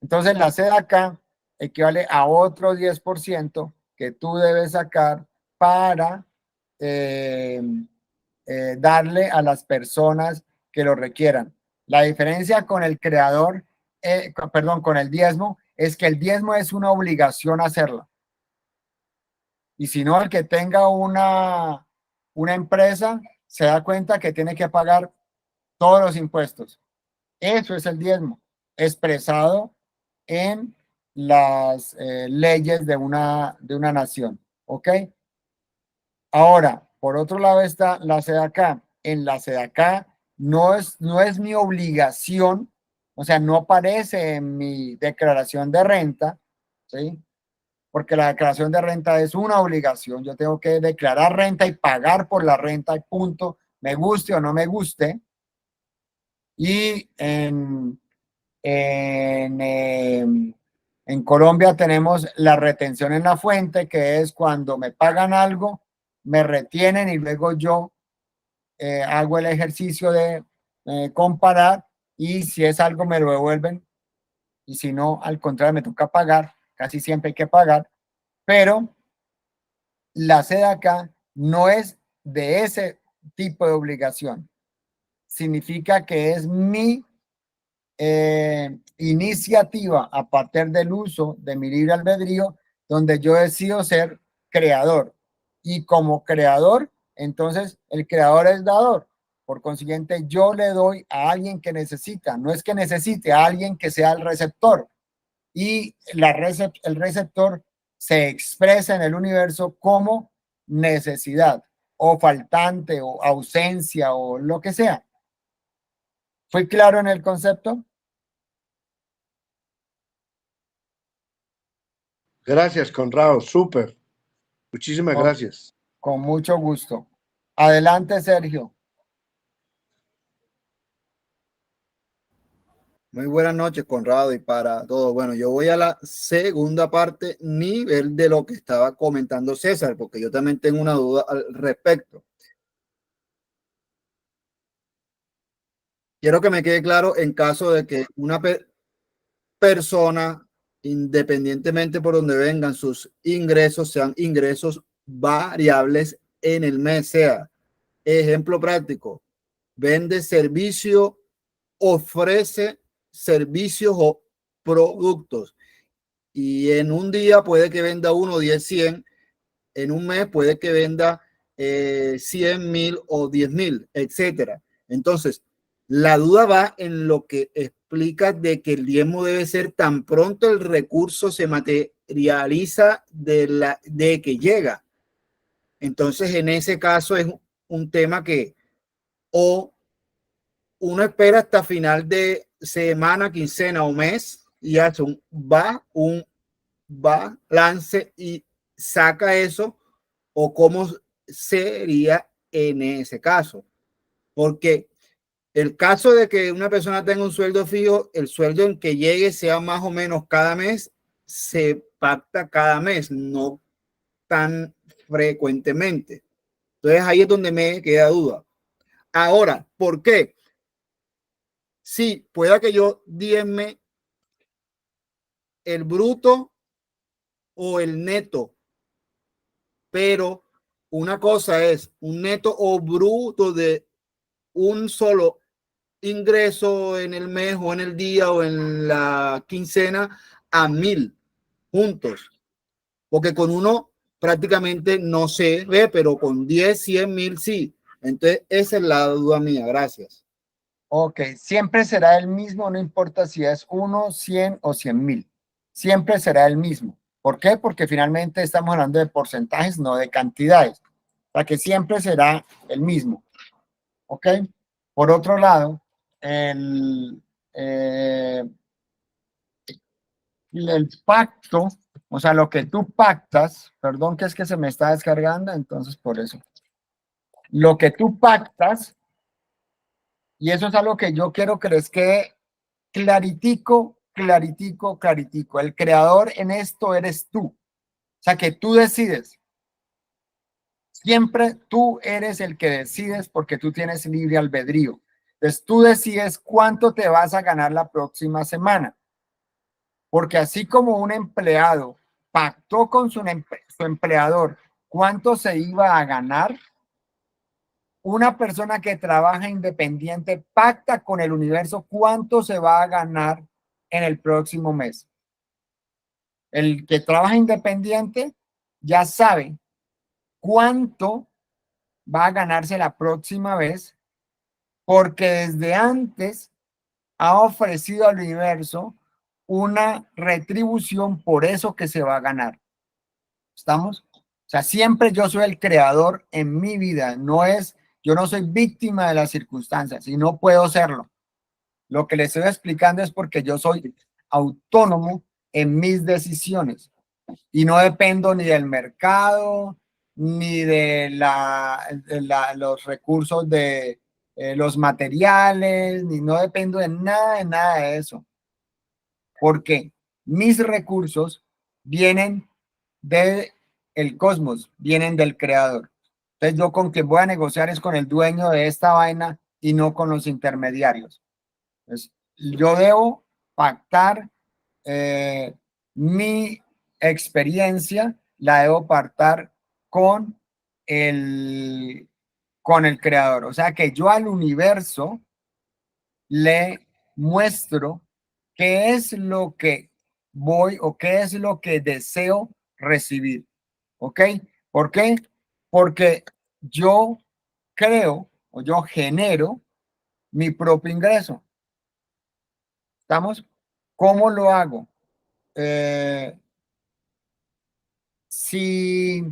Entonces, la CDAK equivale a otro 10% que tú debes sacar para darle a las personas que lo requieran. La diferencia con el creador, perdón, con el diezmo, es que el diezmo es una obligación hacerla. Y si no, el que tenga una empresa se da cuenta que tiene que pagar todos los impuestos. Eso es el diezmo, expresado en las leyes de una nación. ¿Ok? Ahora, por otro lado está la CDAK. En la CDAK no es mi obligación, o sea, no aparece en mi declaración de renta, ¿sí? Porque la declaración de renta es una obligación. Yo tengo que declarar renta y pagar por la renta y punto, me guste o no me guste. Y en Colombia tenemos la retención en la fuente, que es cuando me pagan algo, me retienen y luego yo hago el ejercicio de comparar y si es algo me lo devuelven y si no, al contrario, me toca pagar, casi siempre hay que pagar, pero la CDAK no es de ese tipo de obligación. Significa que es mi iniciativa a partir del uso de mi libre albedrío, donde yo decido ser creador. Y como creador, entonces el creador es dador. Por consiguiente, yo le doy a alguien que necesita, no es que necesite, a alguien que sea el receptor. Y el receptor se expresa en el universo como necesidad o faltante o ausencia o lo que sea. ¿Fue claro en el concepto? Gracias, Conrado, súper. Muchísimas gracias. Con mucho gusto. Adelante, Sergio. Muy buenas noches, Conrado, y para todos. Bueno, yo voy a la segunda parte, nivel de lo que estaba comentando César, porque yo también tengo una duda al respecto. Quiero que me quede claro en caso de que una persona, independientemente por donde vengan sus ingresos, sean ingresos variables en el mes, sea ejemplo práctico, vende servicio, ofrece servicios o productos y en un día puede que venda 1, 10, 100, en un mes puede que venda 100,000 o 10,000, etcétera. Entonces, la duda va en lo que explica de que el diezmo debe ser tan pronto el recurso se materializa de que llega. Entonces, en ese caso es un tema que o uno espera hasta final de semana, quincena o mes y hace va un balance y saca eso, o cómo sería en ese caso. Porque el caso de que una persona tenga un sueldo fijo, el sueldo en que llegue sea más o menos cada mes, se pacta cada mes, no tan frecuentemente. Entonces ahí es donde me queda duda. Ahora, ¿por qué? Sí, pueda que yo diezme el bruto o el neto, pero una cosa es un neto o bruto de un solo ingreso en el mes o en el día o en la quincena a 1.000 juntos, porque con uno prácticamente no se ve, pero con 10, 100.000 sí. Entonces esa es la duda mía. Gracias. Ok, siempre será el mismo, no importa si es 1, 100 o 100.000. Siempre será el mismo. ¿Por qué? Porque finalmente estamos hablando de porcentajes, no de cantidades. O sea que siempre será el mismo. ¿Ok? Por otro lado, el pacto, o sea, lo que tú pactas, perdón que es que se me está descargando, entonces por eso. Lo que tú pactas, y eso es algo que yo quiero que les quede claritico, claritico, claritico. El creador en esto eres tú. O sea, que tú decides. Siempre tú eres el que decides porque tú tienes libre albedrío. Entonces tú decides cuánto te vas a ganar la próxima semana. Porque así como un empleado pactó con su empleador cuánto se iba a ganar, una persona que trabaja independiente pacta con el universo cuánto se va a ganar en el próximo mes. El que trabaja independiente ya sabe cuánto va a ganarse la próxima vez porque desde antes ha ofrecido al universo una retribución por eso que se va a ganar. ¿Estamos? O sea, siempre yo soy el creador en mi vida, yo no soy víctima de las circunstancias y no puedo serlo. Lo que les estoy explicando es porque yo soy autónomo en mis decisiones y no dependo ni del mercado, ni de los recursos de los materiales, ni no dependo de nada de eso. Porque mis recursos vienen del cosmos, vienen del creador. Entonces yo con quien voy a negociar es con el dueño de esta vaina y no con los intermediarios. Entonces, yo debo pactar mi experiencia, la debo pactar con con el creador. O sea que yo al universo le muestro qué es lo que voy o qué es lo que deseo recibir. ¿Ok? ¿Por qué? Porque yo creo o yo genero mi propio ingreso. ¿Estamos? ¿Cómo lo hago? Si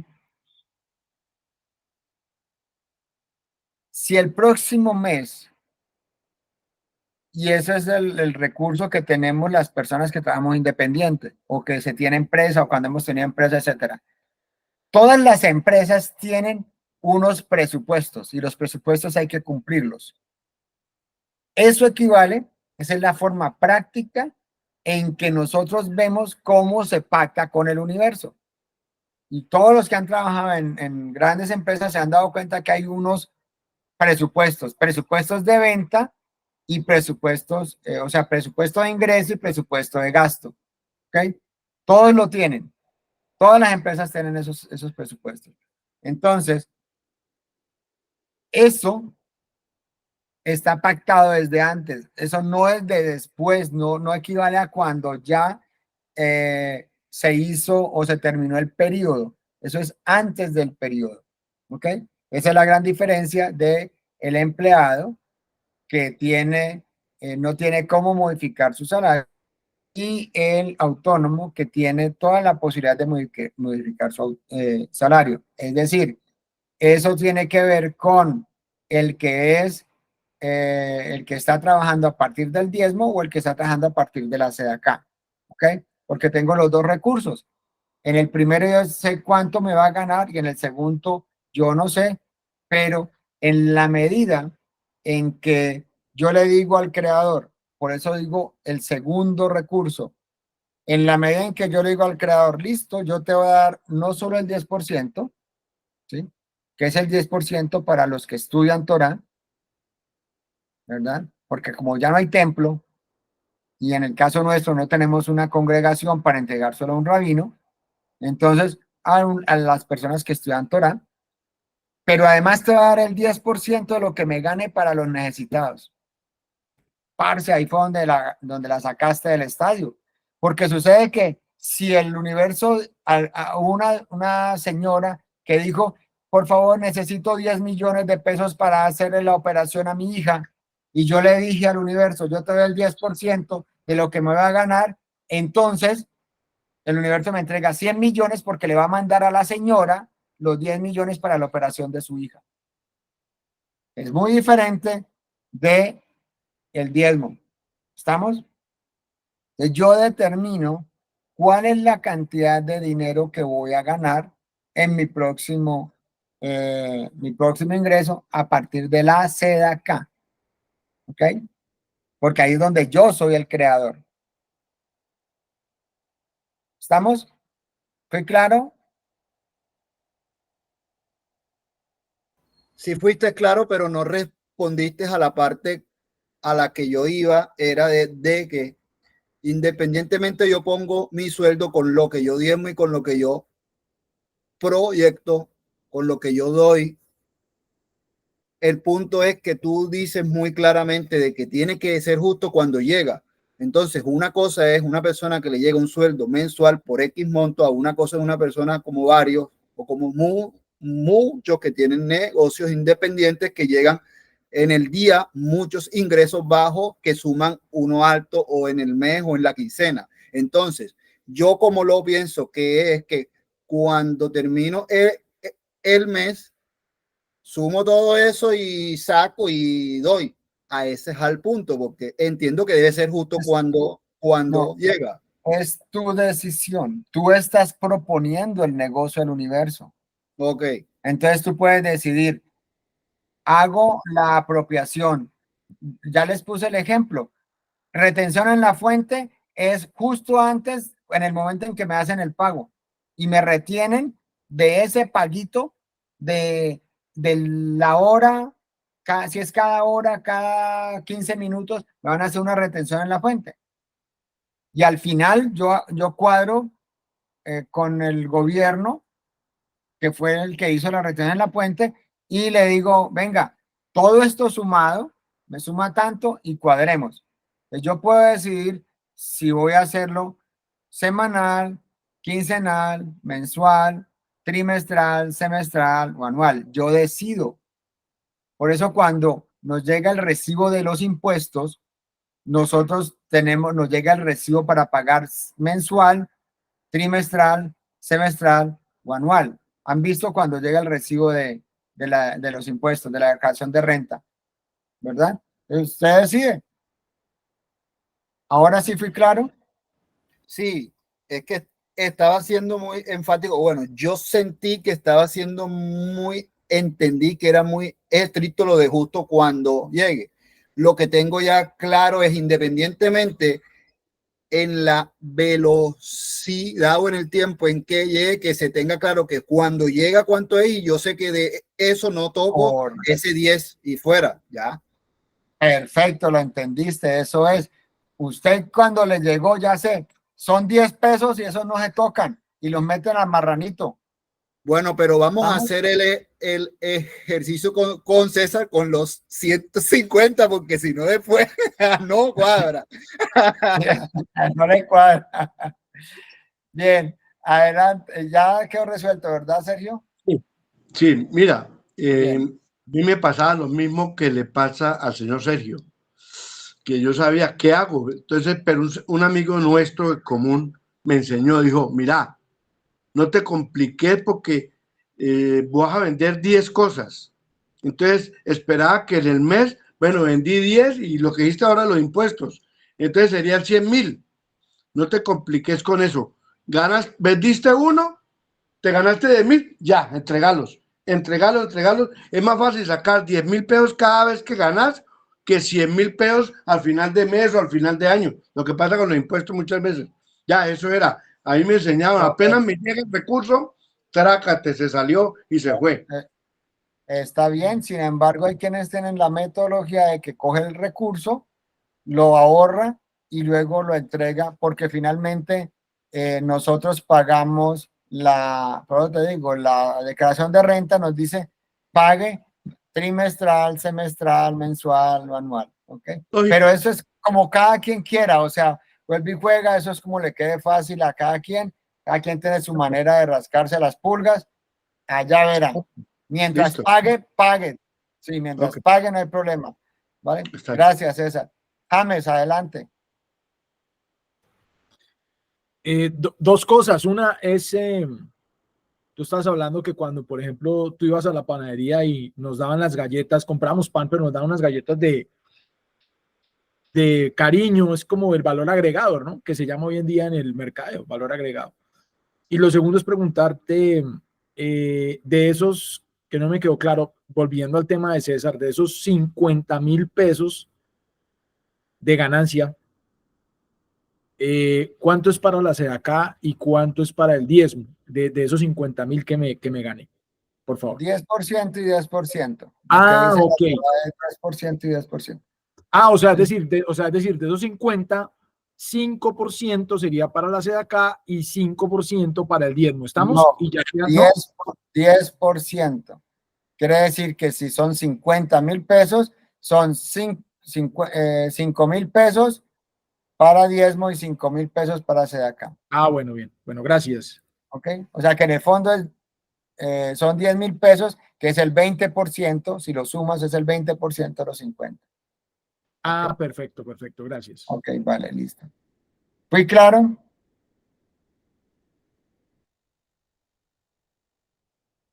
el próximo mes, y ese es el recurso que tenemos las personas que trabajamos independientes o que se tiene empresa o cuando hemos tenido empresa, etcétera. Todas las empresas tienen unos presupuestos y los presupuestos hay que cumplirlos. Eso equivale, esa es la forma práctica en que nosotros vemos cómo se pacta con el universo. Y todos los que han trabajado en grandes empresas se han dado cuenta que hay unos presupuestos de venta y presupuestos, o sea, presupuesto de ingreso y presupuesto de gasto. ¿Ok? Todos lo tienen. Todas las empresas tienen esos presupuestos. Entonces, eso está pactado desde antes. Eso no es de después, no equivale a cuando ya se hizo o se terminó el periodo. Eso es antes del periodo. ¿Ok? Esa es la gran diferencia de el empleado que no tiene cómo modificar su salario y el autónomo que tiene toda la posibilidad de modificar su salario. Es decir, eso tiene que ver con el que el que está trabajando a partir del diezmo o el que está trabajando a partir de la SEDACA. ¿Ok? porque tengo los dos recursos. En el primero yo sé cuánto me va a ganar y en el segundo yo no sé, pero en la medida en que yo le digo al creador, por eso digo el segundo recurso, en la medida en que yo le digo al creador, listo, yo te voy a dar no solo el 10%, ¿sí? Que es el 10% para los que estudian Torah, ¿verdad? Porque como ya no hay templo, y en el caso nuestro no tenemos una congregación para entregar solo a un rabino, entonces a las personas que estudian Torah, pero además te va a dar el 10% de lo que me gane para los necesitados. Parce, ahí fue donde la sacaste del estadio. Porque sucede que si el universo, a una señora que dijo, por favor, necesito 10 millones de pesos para hacerle la operación a mi hija, y yo le dije al universo, yo te doy el 10% de lo que me va a ganar, entonces el universo me entrega 100 millones porque le va a mandar a la señora los 10 millones para la operación de su hija. Es muy diferente de el diezmo. ¿Estamos? Entonces yo determino cuál es la cantidad de dinero que voy a ganar en mi próximo ingreso a partir de la SEDACA. ¿Ok? Porque ahí es donde yo soy el creador. ¿Estamos? ¿Fue claro? Sí fuiste claro, pero no respondiste a la parte a la que yo iba, era de que independientemente yo pongo mi sueldo con lo que yo diezmo y con lo que yo proyecto, con lo que yo doy, el punto es que tú dices muy claramente de que tiene que ser justo cuando llega. Entonces, una cosa es una persona que le llega un sueldo mensual por X monto, a una cosa es una persona como varios o como muchos que tienen negocios independientes que llegan en el día muchos ingresos bajos que suman uno alto o en el mes o en la quincena. Entonces, yo como lo pienso que es que cuando termino el mes, sumo todo eso y saco y doy. A ese es al punto, porque entiendo que debe ser justo cuando No, llega. es tu decisión. Tú estás proponiendo el negocio del universo. Ok. Entonces tú puedes decidir, hago la apropiación. Ya les puse el ejemplo. Retención en la fuente es justo antes, en el momento en que me hacen el pago y me retienen de ese paguito de la hora, si es cada hora, cada 15 minutos, me van a hacer una retención en la fuente. Y al final yo cuadro con el gobierno, que fue el que hizo la retención en la fuente, y le digo, venga, todo esto sumado, me suma tanto y cuadremos. Entonces yo puedo decidir si voy a hacerlo semanal, quincenal, mensual, trimestral, semestral o anual. Yo decido. Por eso cuando nos llega el recibo de los impuestos, nos llega el recibo para pagar mensual, trimestral, semestral o anual. ¿Han visto cuando llega el recibo de los impuestos, de la declaración de renta? ¿Verdad? Usted decide. ¿Ahora sí fui claro? Sí, es que estaba siendo muy enfático. Bueno, yo sentí que estaba siendo entendí que era muy estricto lo de justo cuando llegue. Lo que tengo ya claro es independientemente en la velocidad o en el tiempo en que llegue, que se tenga claro que cuando llega cuánto es, y yo sé que de eso no toco ese 10 y fuera, ya. Perfecto, lo entendiste, eso es. Usted cuando le llegó, ya sé, son 10 pesos y esos no se tocan y los meten al marranito. Bueno, pero vamos a hacer el ejercicio con César con los 150, porque si no después no cuadra. No le cuadra. Bien, adelante. Ya quedó resuelto, ¿verdad, Sergio? Sí, mira, a Bien. mí me pasaba lo mismo que le pasa al señor Sergio, que yo sabía qué hago. Entonces, pero un amigo nuestro en común me enseñó, dijo, mira, no te compliques porque vas a vender 10 cosas. Entonces, esperaba que en el mes, bueno, vendí 10 y lo que hiciste ahora los impuestos. Entonces serían 100,000. No te compliques con eso. Ganas, vendiste uno, te ganaste 10,000, ya, entregalos. Entregalos. Es más fácil sacar 10,000 pesos cada vez que ganas que 100,000 pesos al final de mes o al final de año. Lo que pasa con los impuestos muchas veces. Ya, eso era. Ahí me enseñaban, apenas me llega el recurso, trácate, se salió y se fue. Está bien, sin embargo, hay quienes tienen la metodología de que coge el recurso, lo ahorra y luego lo entrega, porque finalmente nosotros pagamos por eso te digo, la declaración de renta nos dice pague trimestral, semestral, mensual o anual, ¿ok? Pero eso es como cada quien quiera, o sea, vuelve y juega, eso es como le quede fácil a cada quien tiene su manera de rascarse las pulgas, allá verán. Mientras Listo. pague. Sí, mientras pague no hay problema. ¿Vale? Gracias, César. James, adelante. Dos cosas. Una es, tú estabas hablando que cuando, por ejemplo, tú ibas a la panadería y nos daban las galletas, compramos pan, pero nos daban unas galletas de cariño, es como el valor agregado, ¿no? Que se llama hoy en día en el mercado, valor agregado. Y lo segundo es preguntarte de esos, que no me quedó claro, volviendo al tema de César, de esos 50,000 pesos de ganancia, ¿cuánto es para la SEDACA y cuánto es para el diezmo de esos 50,000 que me gané? Por favor. 10% y 10%. Ah, ok. 10% y 10%. Ah, o sea, es decir, de esos 50, 5% sería para la SEDACA y 5% para el diezmo. ¿Estamos? No, y ya queda, 10%. Quiere decir que si son 50,000 pesos, son 5,000 pesos para diezmo y 5,000 pesos para SEDACA. Ah, bueno, bien. Bueno, gracias. ¿Ok? O sea que en el fondo son 10,000 pesos, que es el 20%. Si lo sumas, es el 20% de los 50. Ah, ¿Okay? perfecto, gracias. Ok, vale, listo. ¿Fui claro?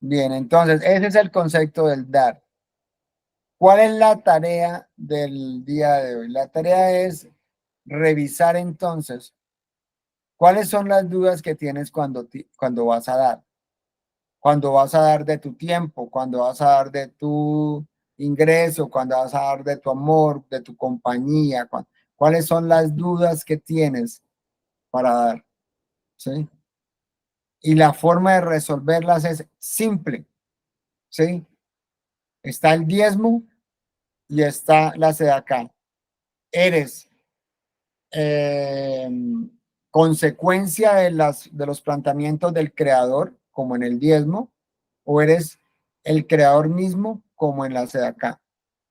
Bien, entonces ese es el concepto del dar. ¿Cuál es la tarea del día de hoy? La tarea es revisar entonces cuáles son las dudas que tienes cuando vas a dar. Cuando vas a dar de tu tiempo, cuando vas a dar de tu ingreso, cuando vas a dar de tu amor, de tu compañía. ¿Cuáles son las dudas que tienes para dar? ¿Sí? Y la forma de resolverlas es simple. ¿Sí? Está el diezmo y está la SEDACA. Eres consecuencia de los planteamientos del creador, como en el diezmo, o eres el creador mismo, como en la SEDACA.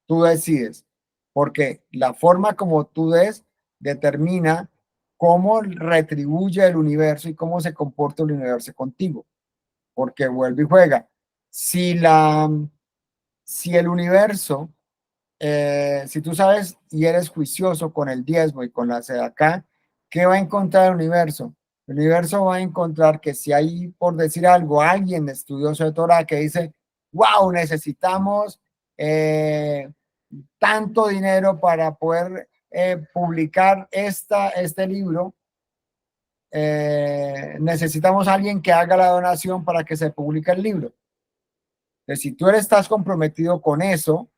Tú decides, porque la forma como tú des determina cómo retribuye el universo y cómo se comporta el universo contigo. Porque vuelve y juega. Si el universo, si tú sabes y eres juicioso con el diezmo y con la SEDACA, ¿qué va a encontrar el universo? El universo va a encontrar que si hay, por decir algo, alguien estudioso de Torah que dice, wow, necesitamos tanto dinero para poder publicar este libro, necesitamos a alguien que haga la donación para que se publique el libro. Entonces, si tú estás comprometido con eso,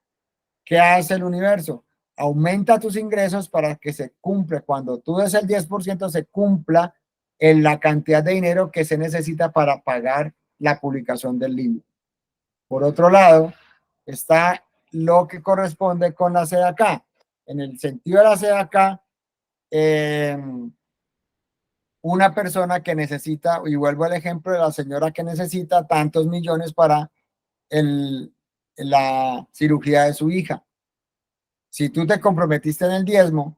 ¿qué hace el universo? Aumenta tus ingresos para que se cumpla. Cuando tú des el 10%, se cumpla en la cantidad de dinero que se necesita para pagar la publicación del libro. Por otro lado, está lo que corresponde con la SEDACA. En el sentido de la SEDACA, una persona que necesita, y vuelvo al ejemplo de la señora que necesita tantos millones para la cirugía de su hija. Si tú te comprometiste en el diezmo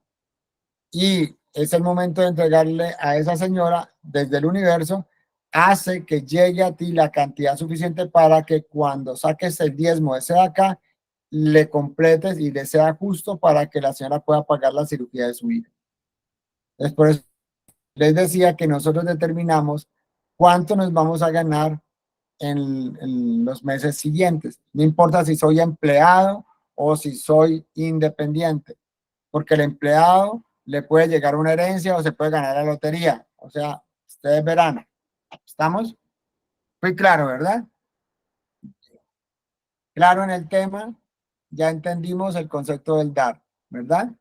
y es el momento de entregarle a esa señora desde el universo, hace que llegue a ti la cantidad suficiente para que cuando saques el diezmo de SEDACA, le completes y le sea justo para que la señora pueda pagar la cirugía de su hija. Después les decía que nosotros determinamos cuánto nos vamos a ganar en los meses siguientes. No importa si soy empleado o si soy independiente, porque el empleado le puede llegar una herencia o se puede ganar la lotería. O sea, ustedes verán. ¿Estamos? Fui claro, ¿verdad? Claro en el tema. Ya entendimos el concepto del dar, ¿verdad?